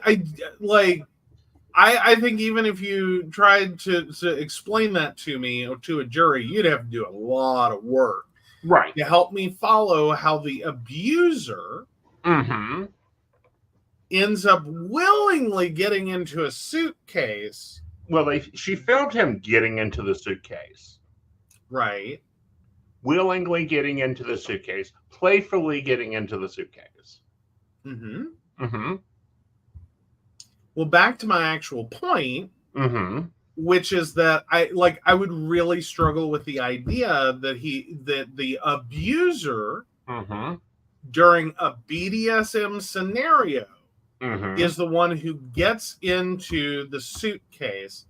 think even if you tried to explain that to me or to a jury, you'd have to do a lot of work. Right. To help me follow how the abuser Mm-hmm. ends up willingly getting into a suitcase. Well, she filmed him getting into the suitcase. Right. Willingly getting into the suitcase. Playfully getting into the suitcase. Mm-hmm. Mm-hmm. Well, back to my actual point, mm-hmm. which is that I would really struggle with the idea that the abuser mm-hmm. during a BDSM scenario mm-hmm. is the one who gets into the suitcase,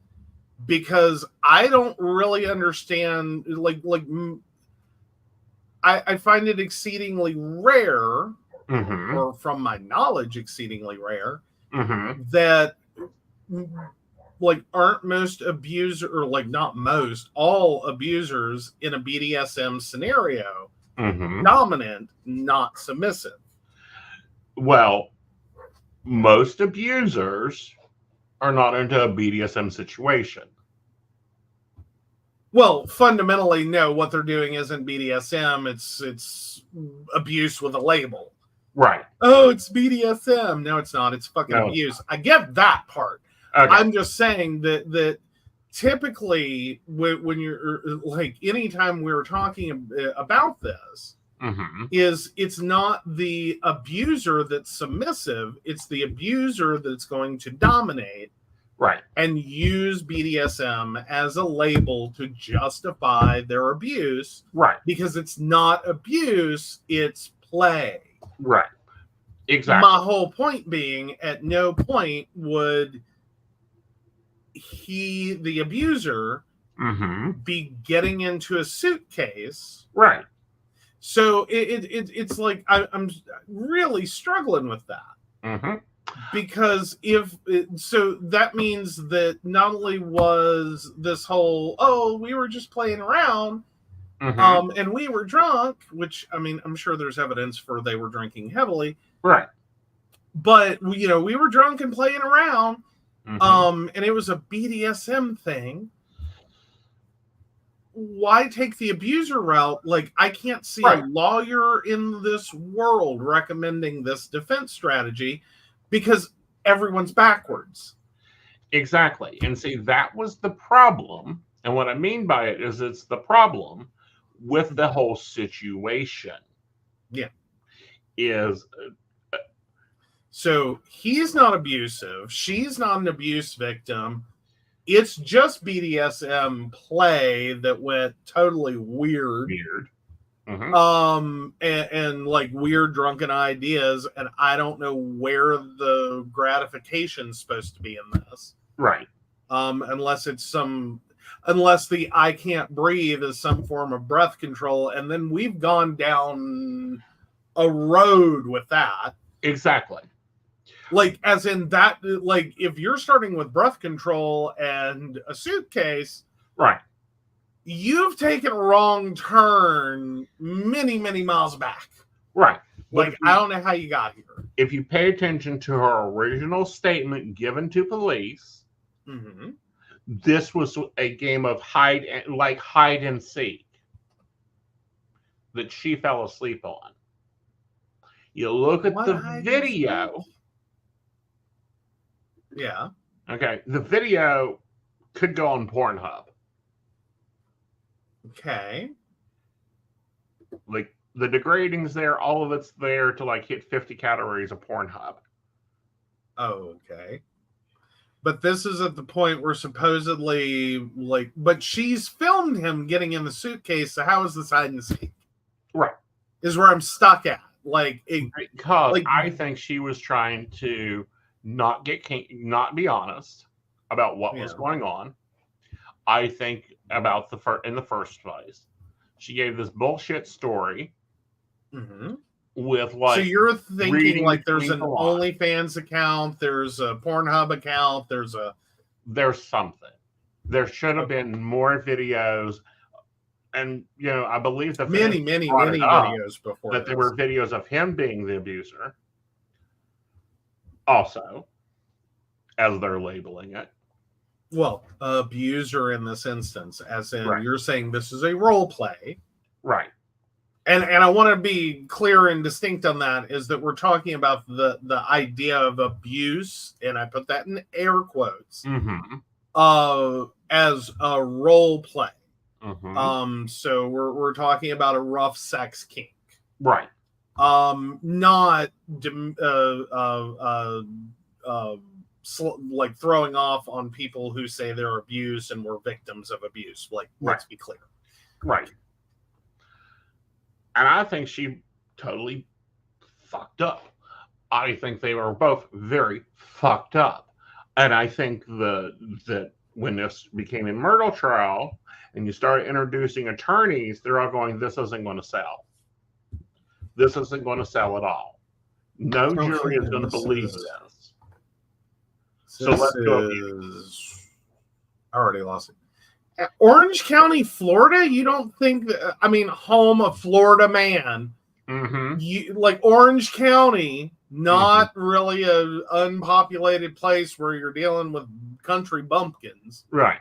because I don't really understand, I find it exceedingly rare, mm-hmm. or from my knowledge, exceedingly rare, mm-hmm. that aren't most abusers, or not most, all abusers in a BDSM scenario mm-hmm. dominant, not submissive. Well, most abusers are not into a BDSM situation. Well, fundamentally, no, what they're doing isn't BDSM. It's abuse with a label. Right. Oh, it's BDSM. No, it's not. It's fucking abuse. I get that part. Okay. I'm just saying that typically when you're anytime we're talking about this, mm-hmm. it's not the abuser that's submissive. It's the abuser that's going to dominate. Right. And use BDSM as a label to justify their abuse. Right. Because it's not abuse, it's play. Right. Exactly. My whole point being, at no point would the abuser, mm-hmm. be getting into a suitcase. Right. So it's like I'm really struggling with that. Mm-hmm. Because so that means that not only was this whole, oh, we were just playing around, and we were drunk, which, I mean, I'm sure there's evidence for they were drinking heavily. Right. But, we were drunk and playing around, and it was a BDSM thing. Why take the abuser route? Like, I can't see a lawyer in this world recommending this defense strategy because everyone's backwards. Exactly. And see, that was the problem. And what I mean by it is it's the problem with the whole situation. Yeah. So he's not abusive. She's not an abuse victim. It's just BDSM play that went totally weird. And like weird drunken ideas, and I don't know where the gratification's supposed to be in this. Right. Unless the I can't breathe is some form of breath control, and then we've gone down a road with that. Exactly. Like, as in that, like, if you're starting with breath control and a suitcase, right, you've taken a wrong turn many, many miles back. Right. Like, I don't know how you got here. If you pay attention to her original statement given to police, this was a game of hide and seek that she fell asleep on. You look at the video. Yeah. Okay. The video could go on Pornhub. Okay. Like, the degrading's there. All of it's there to, like, hit 50 categories of Pornhub. Okay. But this is at the point where supposedly, like, but she's filmed him getting in the suitcase. So how is this hide and seek? Right. Is where I'm stuck at. Like, because I think she was trying to not be honest about what was going on. I think about in the first place, she gave this bullshit story with, like, so you're thinking like there's an OnlyFans account, there's a Pornhub account, there's something. There should have been more videos, and I believe that many videos before that there were videos of him being the abuser. Also, as they're labeling it. Well, abuser in this instance, as in you're saying this is a role play. Right. And I want to be clear and distinct on that, is that we're talking about the idea of abuse, and I put that in air quotes, as a role play. So we're talking about a rough sex kink. Right. Not like throwing off on people who say they're abused and were victims of abuse. Like, let's be clear. Right. And I think she totally fucked up. I think they were both very fucked up. And I think that when this became a murder trial and you started introducing attorneys, they're all going, this isn't going to sell. This isn't going to sell at all. No jury is going to believe this. So let's go. I already lost it. Orange County, Florida? You don't think home of Florida man. Like Orange County, not really an unpopulated place where you're dealing with country bumpkins. Right.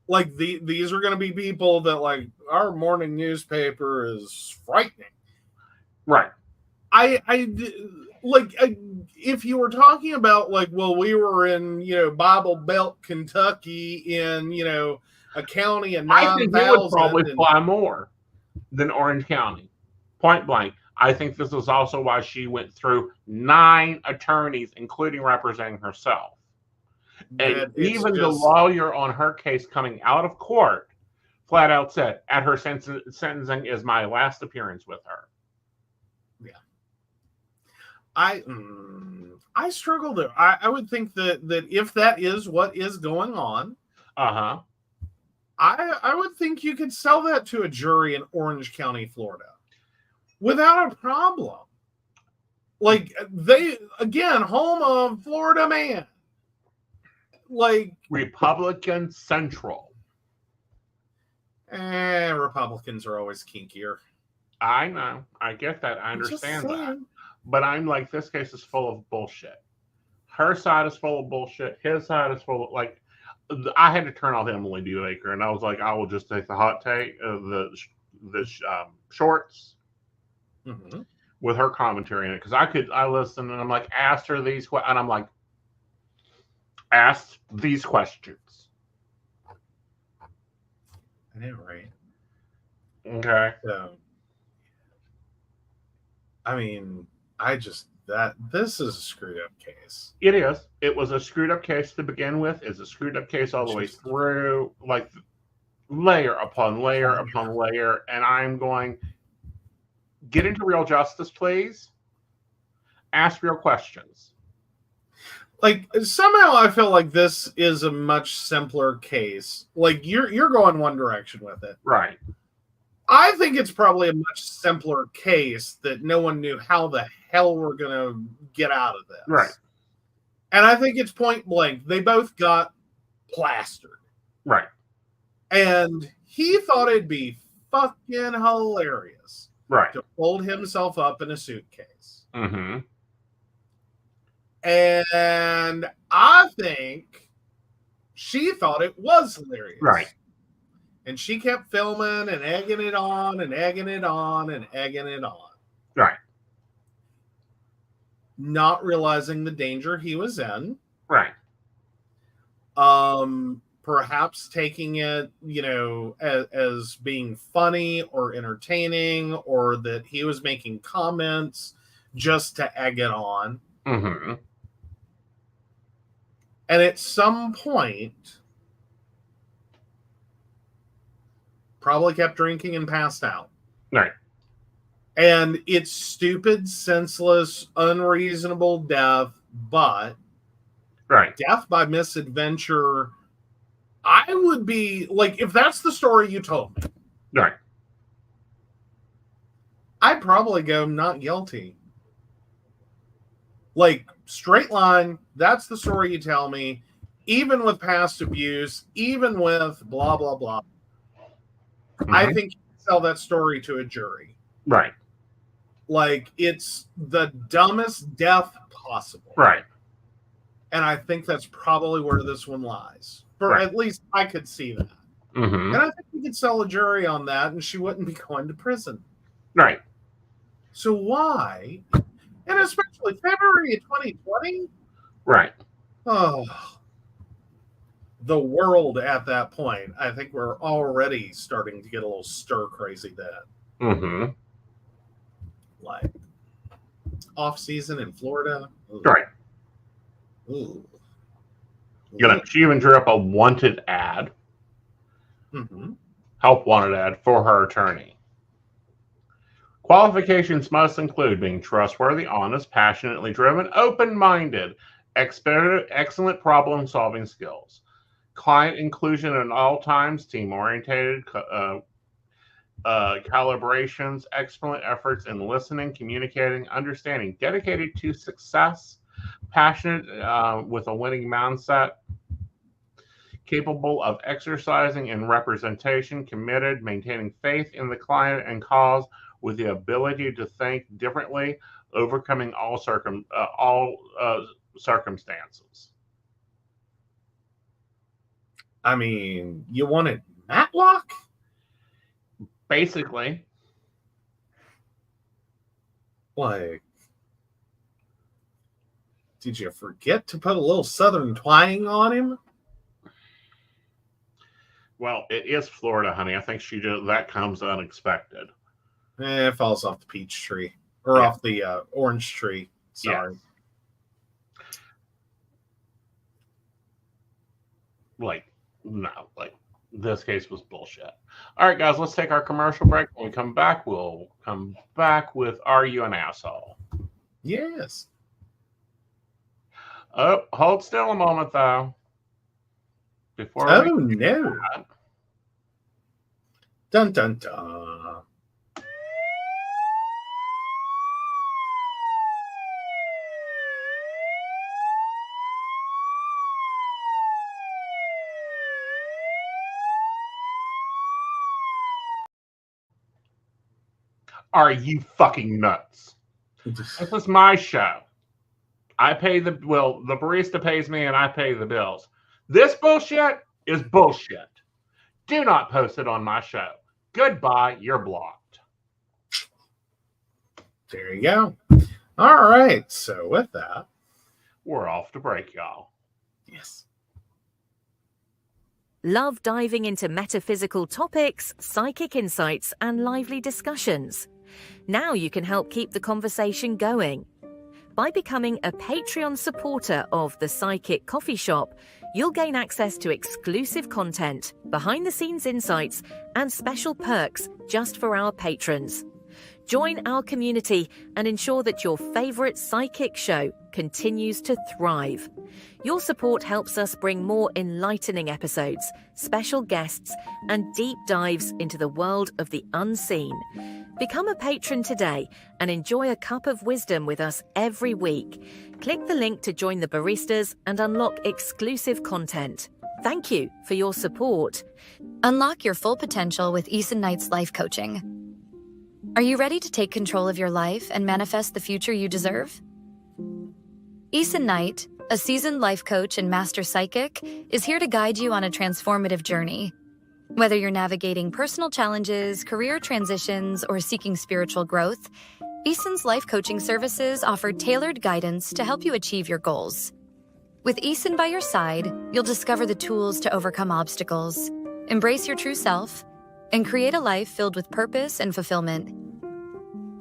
Like these are going to be people that, like, our morning newspaper is frightening. Right. If you were talking about, like, well, we were in, Bible Belt, Kentucky, in, a county of 9,000. I think it would probably fly more than Orange County. Point blank. I think this is also why she went through 9 attorneys, including representing herself. And even the lawyer on her case coming out of court flat out said, at her sentencing is my last appearance with her. Yeah. I struggle there. I would think that if that is what is going on, I would think you could sell that to a jury in Orange County, Florida, without a problem. Like, they, again, home of Florida man. Like, Republican Central. Republicans are always kinkier. I know. I get that. I understand that. But I'm like, this case is full of bullshit. Her side is full of bullshit. His side is full of, like, I had to turn off Emily Buaker, and I was like, I will just take the hot take, the shorts with her commentary in it, because I listened and I'm like, asked her these questions, and I'm like, asked these questions. I know, right? Okay. So, I mean, this is a screwed up case. It is. It was a screwed up case to begin with. It's a screwed up case all the way through, like layer upon layer upon layer. And I'm going, get into real justice, please. Ask real questions. Like, somehow I feel like this is a much simpler case. Like, you're going one direction with it. Right. I think it's probably a much simpler case that no one knew how the hell we're going to get out of this. Right. And I think it's point blank. They both got plastered. Right. And he thought it'd be fucking hilarious. Right. To fold himself up in a suitcase. Mm-hmm. And I think she thought it was hilarious. Right. And she kept filming and egging it on and egging it on and egging it on. Right. Not realizing the danger he was in. Right. Perhaps taking it, as being funny or entertaining, or that he was making comments just to egg it on. Mm-hmm. And at some point, probably kept drinking and passed out. Right. And it's stupid, senseless, unreasonable death, but right. Death by misadventure, I would be, like, if that's the story you told me. Right. I'd probably go not guilty. Like, straight line, that's the story you tell me, even with past abuse, even with blah, blah, blah. Mm-hmm. I think you can sell that story to a jury. Right. Like, it's the dumbest death possible. Right. And I think that's probably where this one lies. For at least I could see that. Mm-hmm. And I think we could sell a jury on that and she wouldn't be going to prison. Right. So why? And especially February of 2020? Right. Oh, the world at that point, I think we're already starting to get a little stir crazy then. Mm-hmm. Like, off season in Florida. Ooh. Right. Ooh. She even drew up a wanted ad. Mm-hmm. Help wanted ad for her attorney. Qualifications must include being trustworthy, honest, passionately driven, open-minded, excellent problem-solving skills, client inclusion at all times, team-oriented, calibrations, excellent efforts in listening, communicating, understanding, dedicated to success, passionate with a winning mindset, capable of exercising in representation, committed, maintaining faith in the client and cause, with the ability to think differently, overcoming all circumstances. I mean, you wanted Matlock? Basically. Like, did you forget to put a little Southern twang on him? Well, it is Florida, honey. I think that comes unexpected. It falls off the peach tree. Or off the orange tree. Sorry. Yeah. This case was bullshit. All right, guys, let's take our commercial break. When we come back, we'll come back with Are You an Asshole? Yes. Oh, hold still a moment, though. Before no. Dun, dun, dun. Are you fucking nuts? This is my show. I pay the barista pays me and I pay the bills. This bullshit is bullshit. Do not post it on my show. Goodbye, you're blocked. There you go. All right. So with that, we're off to break, y'all. Yes. Love diving into metaphysical topics, psychic insights, and lively discussions? Now you can help keep the conversation going. By becoming a Patreon supporter of The Psychic Coffee Shop, you'll gain access to exclusive content, behind-the-scenes insights, and special perks just for our patrons. Join our community and ensure that your favorite psychic show continues to thrive. Your support helps us bring more enlightening episodes, special guests, and deep dives into the world of the unseen. Become a patron today and enjoy a cup of wisdom with us every week. Click the link to join the baristas and unlock exclusive content. Thank you for your support. Unlock your full potential with Aeson Knight's life coaching. Are you ready to take control of your life and manifest the future you deserve? Aeson Knight, a seasoned life coach and master psychic, is here to guide you on a transformative journey. Whether you're navigating personal challenges, career transitions, or seeking spiritual growth, Aeson's life coaching services offer tailored guidance to help you achieve your goals. With Aeson by your side, you'll discover the tools to overcome obstacles, embrace your true self, and create a life filled with purpose and fulfillment.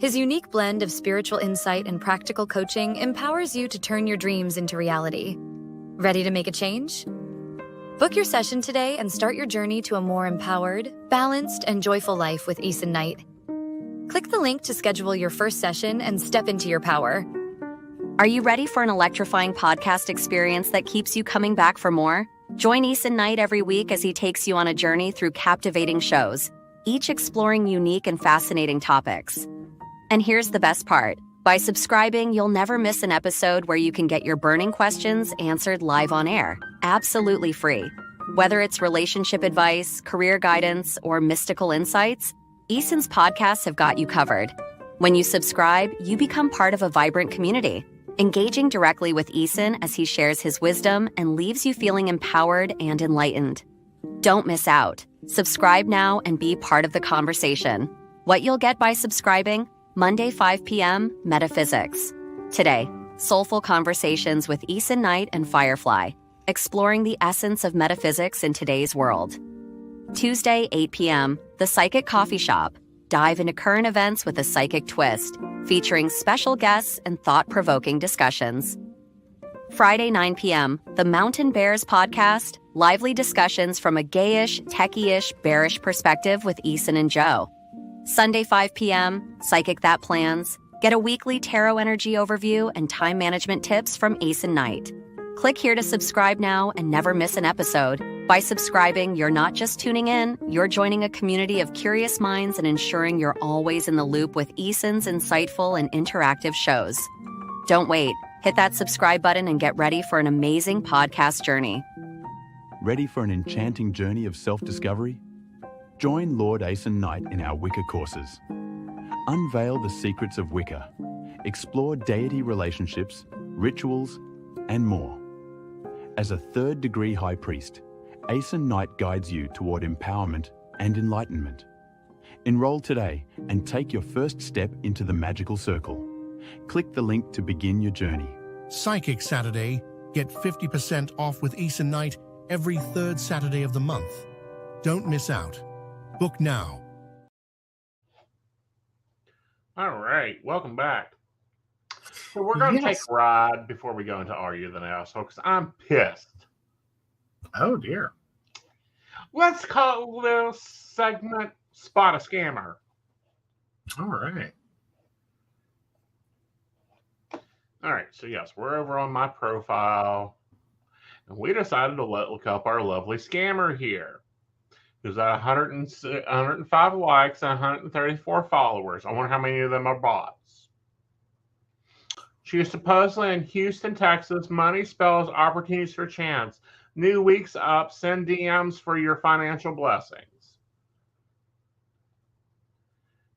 His unique blend of spiritual insight and practical coaching empowers you to turn your dreams into reality. Ready to make a change? Book your session today and start your journey to a more empowered, balanced, and joyful life with Aeson Knight. Click the link to schedule your first session and step into your power. Are you ready for an electrifying podcast experience that keeps you coming back for more? Join Aeson Knight every week as he takes you on a journey through captivating shows, each exploring unique and fascinating topics. And here's the best part. By subscribing, you'll never miss an episode where you can get your burning questions answered live on air, absolutely free. Whether it's relationship advice, career guidance, or mystical insights, Aeson's podcasts have got you covered. When you subscribe, you become part of a vibrant community, engaging directly with Aeson as he shares his wisdom and leaves you feeling empowered and enlightened. Don't miss out. Subscribe now and be part of the conversation. What you'll get by subscribing: Monday 5 p.m. Metaphysics. Today, soulful conversations with Aeson Knight and Firefly, exploring the essence of metaphysics in today's world. Tuesday 8 p.m. The Psychic Coffee Shop. Dive into current events with a psychic twist, featuring special guests and thought-provoking discussions. Friday 9 p.m. The Mountain Bears Podcast. Lively discussions from a gayish, techie-ish, bearish perspective with Aeson and Joe. Sunday 5 p.m., Psychic That Plans. Get a weekly tarot energy overview and time management tips from Aeson Knight. Click here to subscribe now and never miss an episode. By subscribing, you're not just tuning in, you're joining a community of curious minds and ensuring you're always in the loop with Aeson's insightful and interactive shows. Don't wait. Hit that subscribe button and get ready for an amazing podcast journey. Ready for an enchanting journey of self-discovery? Join Lord Aeson Knight in our Wicca courses. Unveil the secrets of Wicca, explore deity relationships, rituals, and more. As a third-degree high priest, Aeson Knight guides you toward empowerment and enlightenment. Enroll today and take your first step into the magical circle. Click the link to begin your journey. Psychic Saturday. Get 50% off with Aeson Knight every third Saturday of the month. Don't miss out. Book now. All right, welcome back. So we're going to take a ride before we go into Are You the Asshole, because I'm pissed. Oh, dear. Let's call this segment Spot a Scammer. All right. All right, so yes, we're over on my profile, and we decided to look up our lovely scammer here. Who's at 105 likes and 134 followers. I wonder how many of them are bots. She is supposedly in Houston, Texas. Money spells opportunities for chance. New week's up. Send DMs for your financial blessings.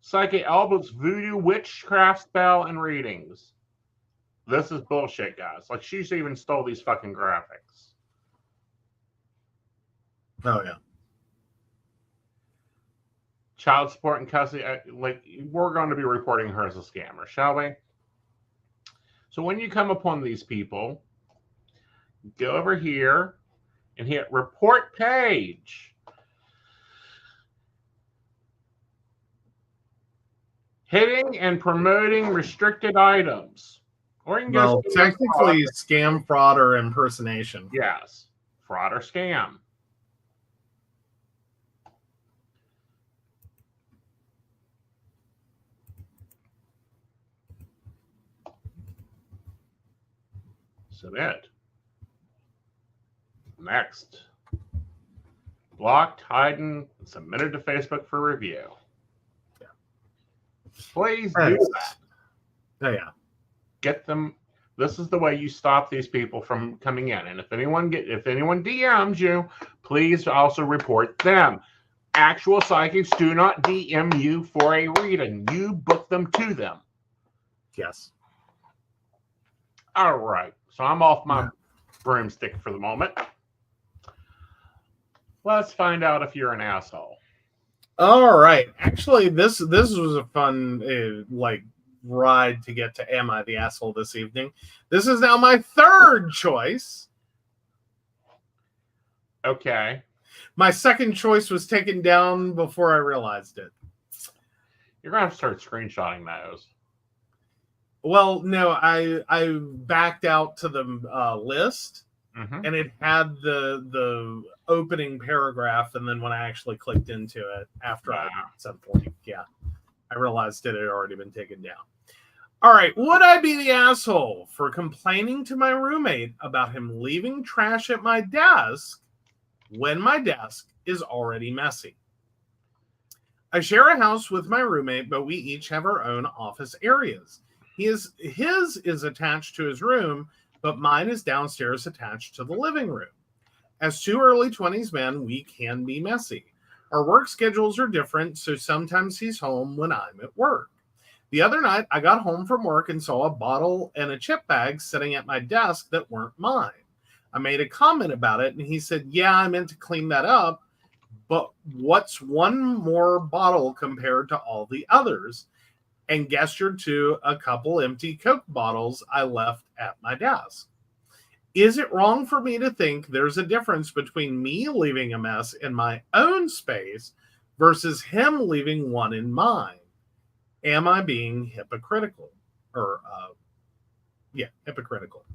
Psychic Albert's voodoo, witchcraft spell, and readings. This is bullshit, guys. Like, she's even stole these fucking graphics. Oh, yeah. Child support and custody. Like, we're going to be reporting her as a scammer, shall we? So when you come upon these people, go over here and hit report page. Hitting and promoting restricted items. Or you can Well, go technically, scam, fraud, or impersonation. yes, fraud or scam. Submit. Next. Blocked, hidden, and submitted to Facebook for review. Yeah. Please do that. Oh, yeah. Get them. This is the way you stop these people from coming in. And if anyone DMs you, please also report them. Actual psychics do not DM you for a reading. You book them to them. Yes. All right. So I'm off my broomstick for the moment. Let's find out if you're an asshole. All right. Actually, this was a fun ride to get to Am I the Asshole this evening. This is now my third choice. Okay. My second choice was taken down before I realized it. You're going to have to start screenshotting those. Well, no, I backed out to the list, and it had the opening paragraph, and then when I actually clicked into it after I said blank, I realized it had already been taken down. All right, would I be the asshole for complaining to my roommate about him leaving trash at my desk when my desk is already messy? I share a house with my roommate, but we each have our own office areas. His is attached to his room, but mine is downstairs attached to the living room. As two early 20s men, we can be messy. Our work schedules are different, so sometimes he's home when I'm at work. The other night, I got home from work and saw a bottle and a chip bag sitting at my desk that weren't mine. I made a comment about it, and he said, yeah, I meant to clean that up, but what's one more bottle compared to all the others? And gestured to a couple empty Coke bottles I left at my desk. Is it wrong for me to think there's a difference between me leaving a mess in my own space versus him leaving one in mine? Am I being hypocritical? Hypocritical.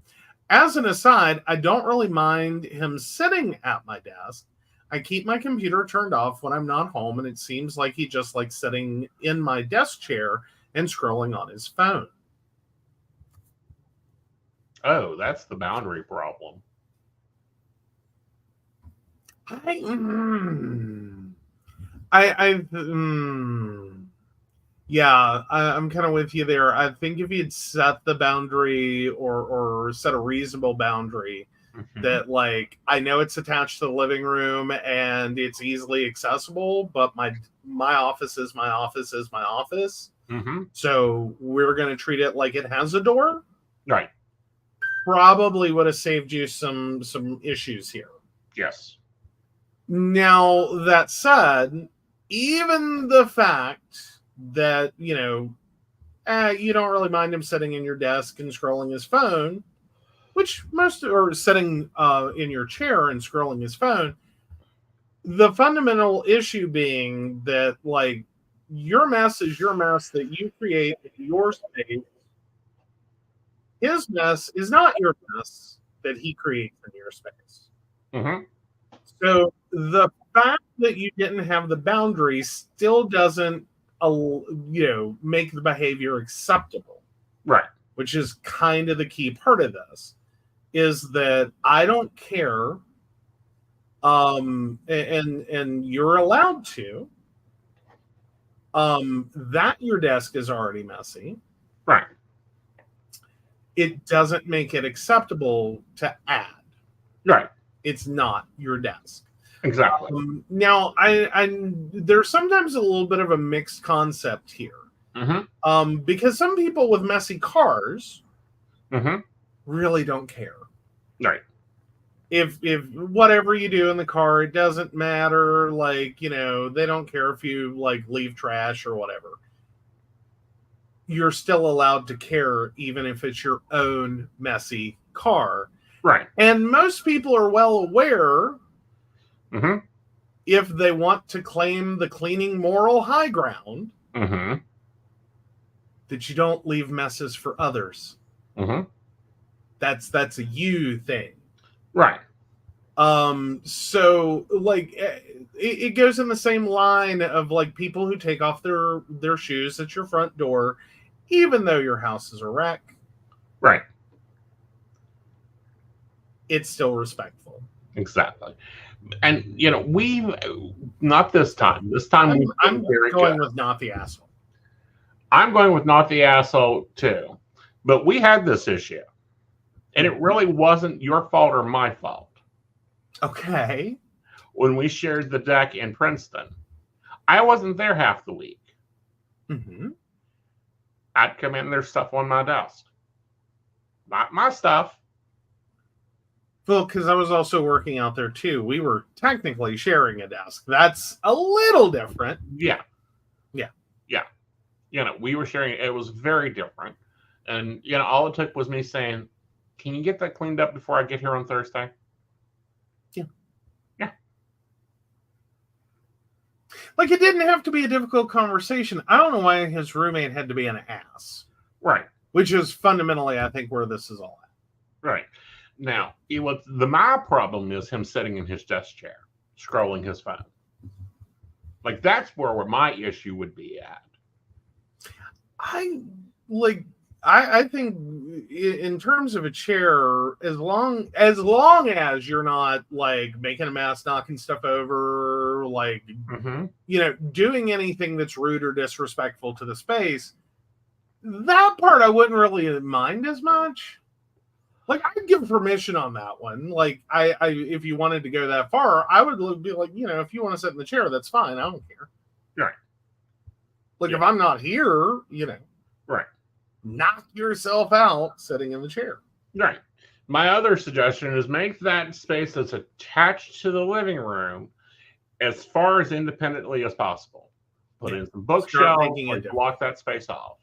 As an aside, I don't really mind him sitting at my desk. I keep my computer turned off when I'm not home, and it seems like he just likes sitting in my desk chair and scrolling on his phone. Oh, that's the boundary problem. I'm kind of with you there. I think if you'd set the boundary or set a reasonable boundary that, like, I know it's attached to the living room and it's easily accessible, but my office is my office is my office. So we're going to treat it like it has a door. Right. Probably would have saved you some issues here. Yes. Now, that said, even the fact that, you don't really mind him sitting in your desk and scrolling his phone, or sitting in your chair and scrolling his phone, the fundamental issue being that, like, your mess is your mess that you create in your space. His mess is not your mess that he creates in your space. So the fact that you didn't have the boundary still doesn't, make the behavior acceptable. Right. Which is kind of the key part of this, is that I don't care, and you're allowed to, that your desk is already messy. Right. It doesn't make it acceptable to add. Right. It's not your desk. Exactly. Now, there's sometimes a little bit of a mixed concept here. Because some people with messy cars really don't care. Right. If whatever you do in the car, it doesn't matter. Like, you know, they don't care if you like leave trash or whatever. You're still allowed to care, even if it's your own messy car. Right. And most people are well aware, if they want to claim the cleaning moral high ground, that you don't leave messes for others. That's a you thing. Right. So like it goes in the same line of like people who take off their shoes at your front door, even though your house is a wreck. Right. It's still respectful. Exactly. And you know, we've not this time. This time I'm going with not the asshole. I'm going with not the asshole too. But we had this issue. And it really wasn't your fault or my fault. Okay. When we shared the deck in Princeton, I wasn't there half the week. I'd come in, there's stuff on my desk. Not my stuff. Well, because I was also working out there too. We were technically sharing a desk. That's a little different. Yeah. You know, we were sharing. It was very different. And, you know, all it took was me saying, can you get that cleaned up before I get here on Thursday? Yeah. Like, it didn't have to be a difficult conversation. I don't know why his roommate had to be an ass. Right. Which is fundamentally, I think, where this is all at. Right. Now, my problem is him sitting in his desk chair, scrolling his phone. Like, that's where my issue would be at. I think in terms of a chair, as long as you're not like making a mess, knocking stuff over, like, you know, doing anything that's rude or disrespectful to the space, that part I wouldn't really mind as much. Like, I'd give permission on that one. Like, I if you wanted to go that far, I would be like, you know, if you want to sit in the chair, that's fine. I don't care. Right. Like, if I'm not here, you know. Right. Knock yourself out sitting in the chair. Right. My other suggestion is make that space that's attached to the living room as far as independently as possible. Put in some bookshelves, like block that space off.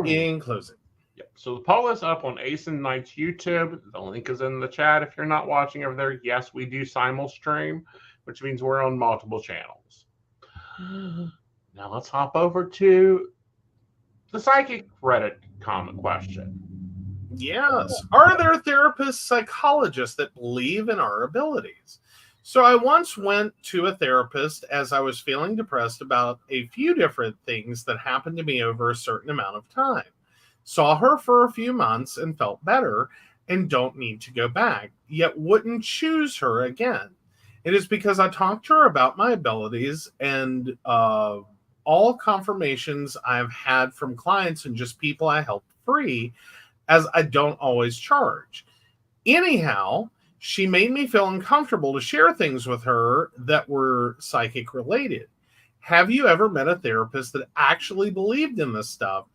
In closing. Yep. So the poll is up on Aeson Knight's YouTube. The link is in the chat if you're not watching over there. Yes, we do simul stream, which means we're on multiple channels. Now let's hop over to the psychic Reddit comment question. Yes. Are there therapists, psychologists that believe in our abilities? So I once went to a therapist as I was feeling depressed about a few different things that happened to me over a certain amount of time. Saw her for a few months and felt better and don't need to go back, yet wouldn't choose her again. It is because I talked to her about my abilities and all confirmations I've had from clients and just people I help free, as I don't always charge. Anyhow, she made me feel uncomfortable to share things with her that were psychic related. Have you ever met a therapist that actually believed in this stuff?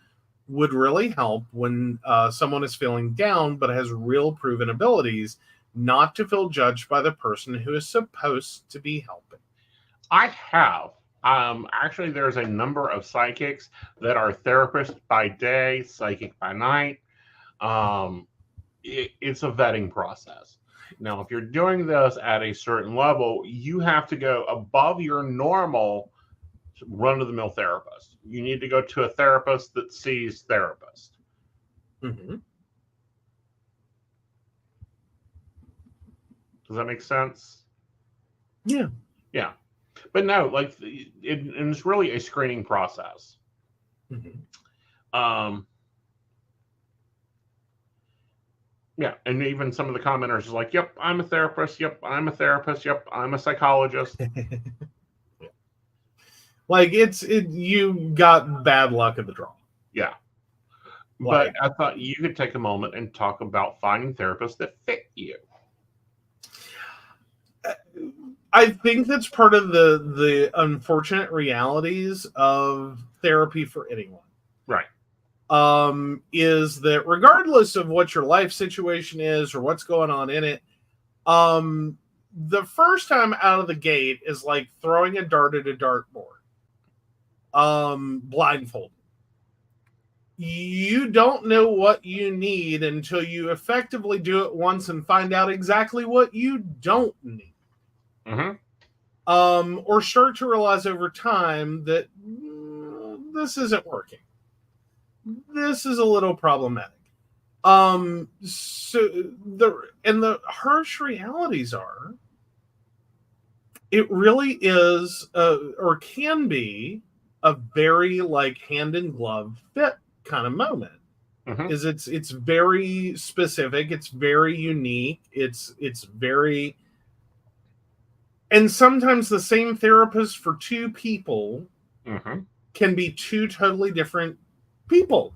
Would really help when someone is feeling down but has real proven abilities, not to feel judged by the person who is supposed to be helping. I have. Actually, there's a number of psychics that are therapists by day, psychic by night. It's a vetting process. Now, if you're doing this at a certain level, you have to go above your normal run-of-the-mill therapist. You need to go to a therapist that sees therapists. Mm-hmm. Does that make sense? Yeah. Yeah. But no, like, it's really a screening process. Mm-hmm. Yeah, and even some of the commenters are like, yep, I'm a therapist. Yep, I'm a therapist. Yep, I'm a psychologist. Like, you got bad luck at the draw. Yeah. Like, but I thought you could take a moment and talk about finding therapists that fit you. I think that's part of the unfortunate realities of therapy for anyone. Right. Is that regardless of what your life situation is or what's going on in it, the first time out of the gate is like throwing a dart at a dartboard, blindfolded. You don't know what you need until you effectively do it once and find out exactly what you don't need. Or start to realize over time that this isn't working. This is a little problematic. So the harsh realities are, it really is, or can be, a very like hand in glove fit kind of moment. Is it's very specific, it's very unique, it's very, and sometimes the same therapist for two people can be two totally different people.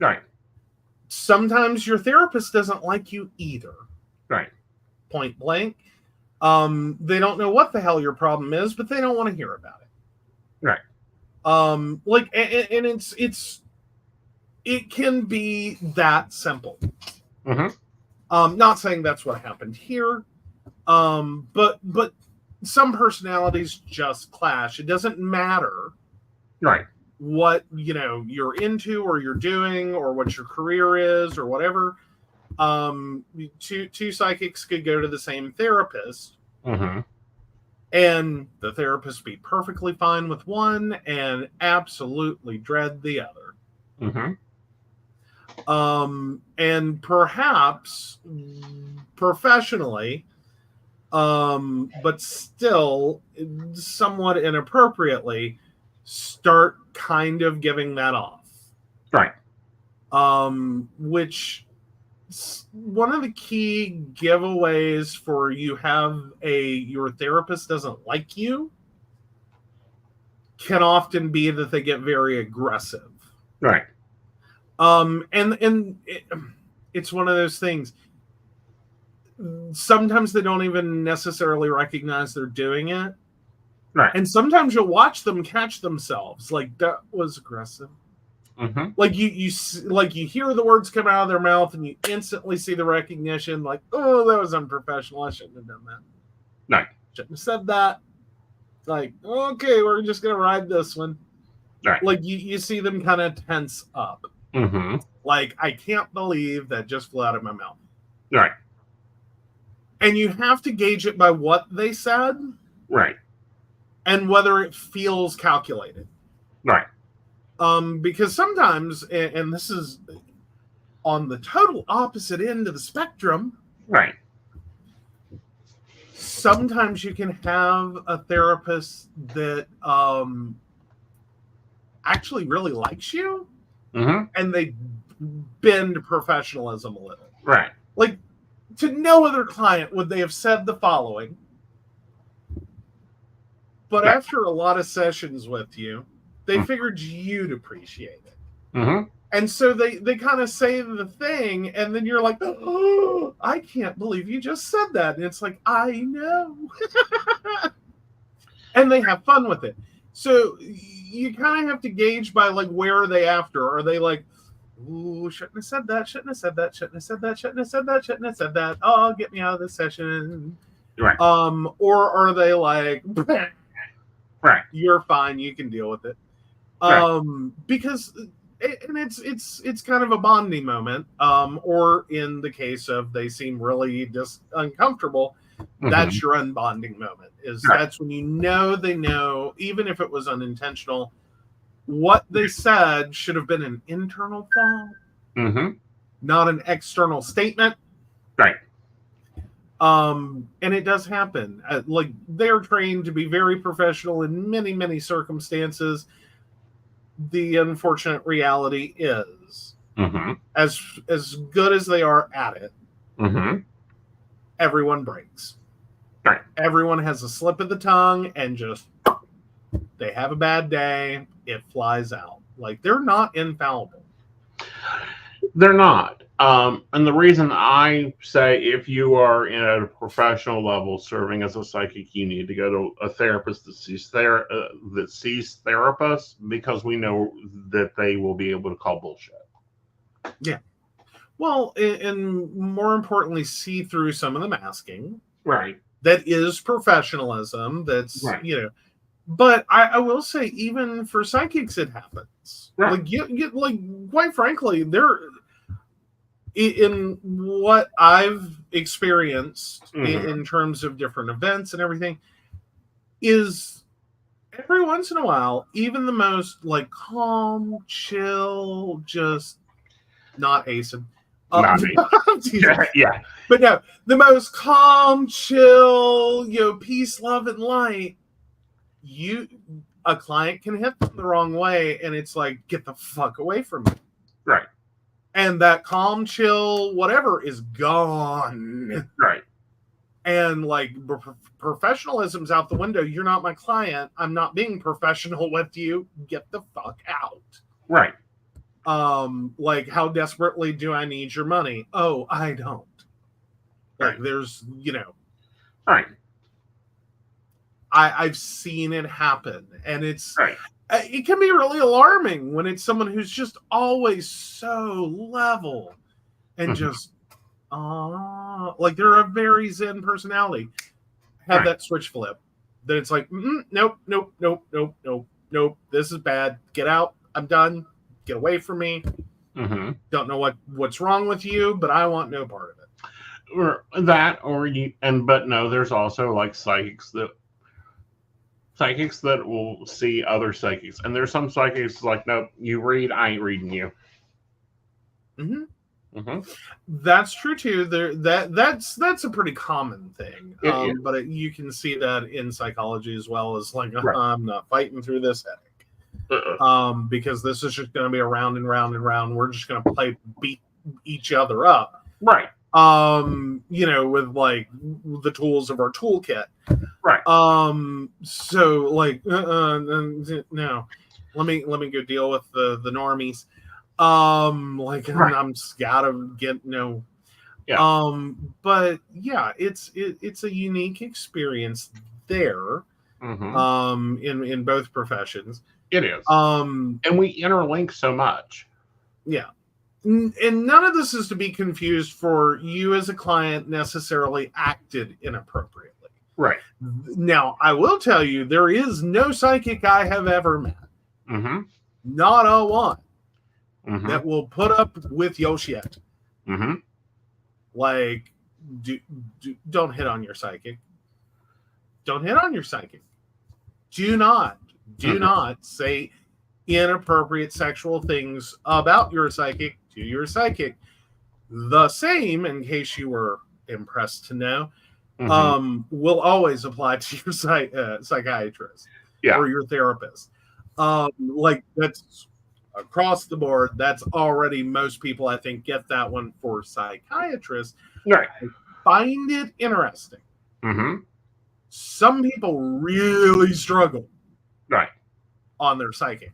Right. Sometimes your therapist doesn't like you either. Right. Point blank. They don't know what the hell your problem is, but they don't want to hear about it. Right. Like, and it can be that simple. Not saying that's what happened here. But some personalities just clash. It doesn't matter. Right. What, you're into or you're doing or what your career is or whatever. Two psychics could go to the same therapist, and the therapist be perfectly fine with one and absolutely dread the other. And perhaps professionally, but still somewhat inappropriately, start kind of giving that off. Right. Which, one of the key giveaways for your therapist doesn't like you can often be that they get very aggressive. Right. And it's one of those things. Sometimes they don't even necessarily recognize they're doing it. Right. And sometimes you'll watch them catch themselves. Like, that was aggressive. Like you hear the words come out of their mouth and you instantly see the recognition. Like, oh, that was unprofessional. I shouldn't have done that. Right. Shouldn't have said that. Like, okay, we're just going to ride this one. Right. Like you see them kind of tense up. Like, I can't believe that just flew out of my mouth. Right. And you have to gauge it by what they said. Right. And whether it feels calculated. Right. Because sometimes, and this is on the total opposite end of the spectrum. Right. Sometimes you can have a therapist that actually really likes you. And they bend professionalism a little. Right. Like, to no other client would they have said the following. But after a lot of sessions with you, they figured you'd appreciate it. And so they kind of say the thing, and then you're like, oh, I can't believe you just said that. And it's like, I know. And they have fun with it. So you kind of have to gauge by, like, where are they after? Are they like, ooh, shouldn't have said that, shouldn't have said that, shouldn't have said that, shouldn't have said that, shouldn't have said that. Oh, get me out of this session. Right. Or are they like, right, you're fine, you can deal with it. Because it's kind of a bonding moment. Or in the case of they seem really just uncomfortable, that's your unbonding moment. That's when they know, even if it was unintentional, what they said should have been an internal thought, not an external statement. Right. And it does happen. Like, they're trained to be very professional in many, many circumstances. The unfortunate reality is, as good as they are at it, everyone breaks. Right. Everyone has a slip of the tongue and just, they have a bad day, it flies out. Like, they're not infallible. They're not. And the reason I say if you are at a professional level serving as a psychic, you need to go to a therapist that sees therapists, because we know that they will be able to call bullshit. Yeah. Well, and more importantly, see through some of the masking. Right. That is professionalism. That's, right. But I will say, even for psychics, it happens. Right. Like, quite frankly, in what I've experienced in terms of different events and everything, is every once in a while, even the most like calm, chill, just not Aeson. Not me. Yeah. But no, the most calm, chill, peace, love, and light. A client can hit them the wrong way, and it's like, get the fuck away from me. Right. And that calm, chill, whatever is gone. Right. And like professionalism's out the window. You're not my client. I'm not being professional with you. Get the fuck out. Right. Like, how desperately do I need your money? Oh, I don't. Like, Right. there's, Right. I've seen it happen, and it's Right. It can be really alarming when it's someone who's just always so level and just like they're a very zen personality. Have that switch flip. Then it's like, nope. This is bad. Get out. I'm done. Get away from me. Don't know what's wrong with you, but I want no part of it. But no, there's also like psychics that will see other psychics, and there's some psychics like, nope, you read, I ain't reading you. That's true too. That's a pretty common thing. But you can see that in psychology as well, as like, I'm not fighting through this headache. Because this is just going to be a round and round and round. We're just going to beat each other up. Right. With like the tools of our toolkit. Right. So like, no, let me go deal with the normies. Like, right. I'm gotta get no. Yeah. But yeah, it's a unique experience there. In both professions. It is. And we interlink so much. Yeah. And none of this is to be confused for you as a client necessarily acted inappropriately. Right. Now, I will tell you, there is no psychic I have ever met. Not a one. That will put up with your shit. Like, don't hit on your psychic. Don't hit on your psychic. Do not say inappropriate sexual things about your psychic to your psychic. The same, in case you were impressed to know, will always apply to your psychiatrist or your therapist. Like, that's across the board. That's already, most people, I think, get that one for psychiatrists. Right. I find it interesting. Some people really struggle on their psychic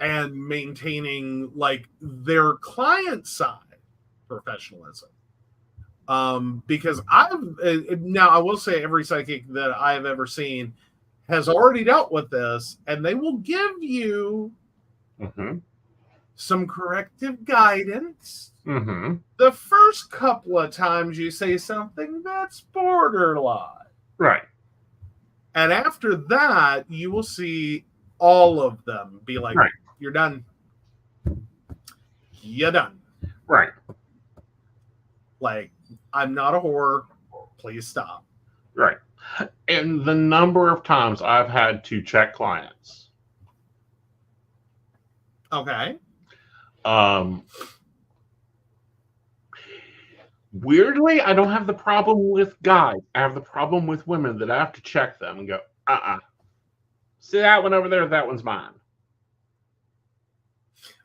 and maintaining like their client side professionalism. Because I will say every psychic that I've ever seen has already dealt with this, and they will give you some corrective guidance. The first couple of times you say something that's borderline. Right. And after that, you will see all of them be like, you're done. You're done. Right. Like, I'm not a whore. Please stop. Right. And the number of times I've had to check clients. Okay. Weirdly, I don't have the problem with guys. I have the problem with women that I have to check them and go, see that one over there? That one's mine.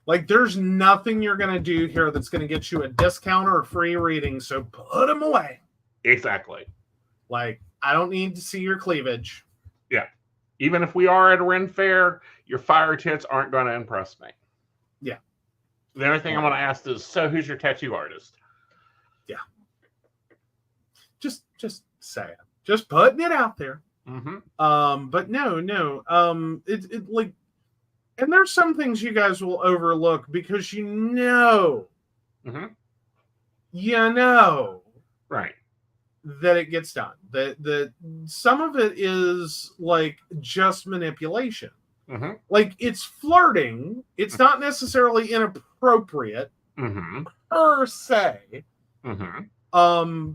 Like, there's nothing you're going to do here that's going to get you a discount or a free reading, so put them away. Exactly. Like, I don't need to see your cleavage. Yeah. Even if we are at a Ren fair, your fire tits aren't going to impress me. Yeah. The only thing I want to ask is, so who's your tattoo artist? Yeah. Just say it. Just putting it out there. Mm-hmm. But no. It like, and there's some things you guys will overlook because Mm-hmm. Right. that it gets done. That some of it is like just manipulation. Mm-hmm. Like it's flirting. It's not necessarily inappropriate Mm-hmm. per se. Mm-hmm.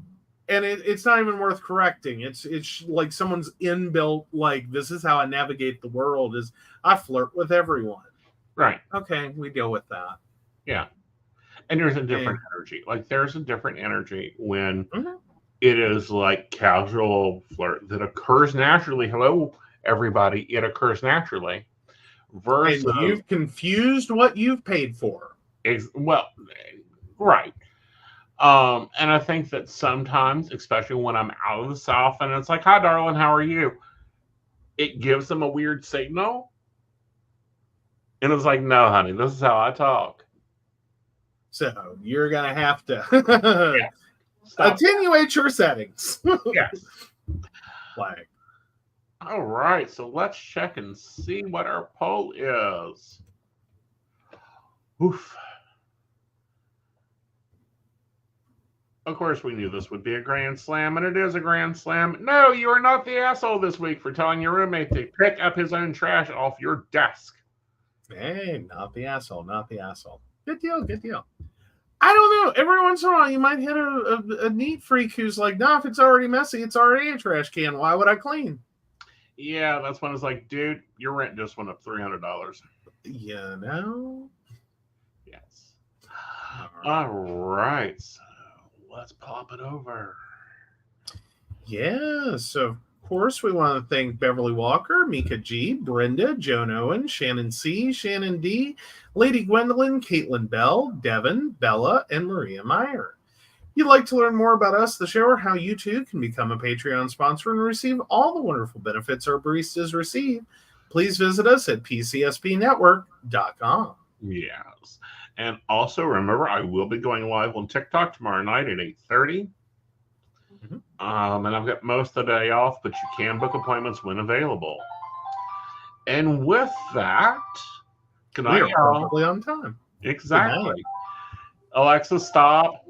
And it's not even worth correcting. It's like someone's inbuilt, like, this is how I navigate the world, is I flirt with everyone. Right. Okay, we deal with that. Yeah. And there's a different energy. Like, there's a different energy when it is like casual flirt that occurs naturally. Hello, everybody. It occurs naturally. Versus, and you've confused what you've paid for. Well, right. And I think that sometimes, especially when I'm out of the South and it's like, hi, darling, how are you? It gives them a weird signal. And it's like, no, honey, this is how I talk. So you're going to have to attenuate your settings. Yes. Flag. All right. So let's check and see what our poll is. Oof. Of course, we knew this would be a grand slam, and it is a grand slam. No, you are not the asshole this week for telling your roommate to pick up his own trash off your desk. Hey, not the asshole. Good deal. I don't know. Every once in a while, you might hit a neat freak who's like, nah, if it's already messy, it's already a trash can. Why would I clean? Yeah, that's when it's like, dude, your rent just went up $300. You know? Yes. All right. So let's pop it over. Yeah, so of course we want to thank Beverly Walker, Mika G, Brenda, Joan Owen, Shannon C, Shannon D, Lady Gwendolyn, Caitlin Bell, Devin, Bella, and Maria Meyer. If you'd like to learn more about us, the show, or how you too can become a Patreon sponsor and receive all the wonderful benefits our baristas receive, please visit us at pcspnetwork.com. Yes. And also, remember, I will be going live on TikTok tomorrow night at 8:30. And I've got most of the day off, but you can book appointments when available. And with that, good night, we are probably on time. Exactly. Alexa, stop.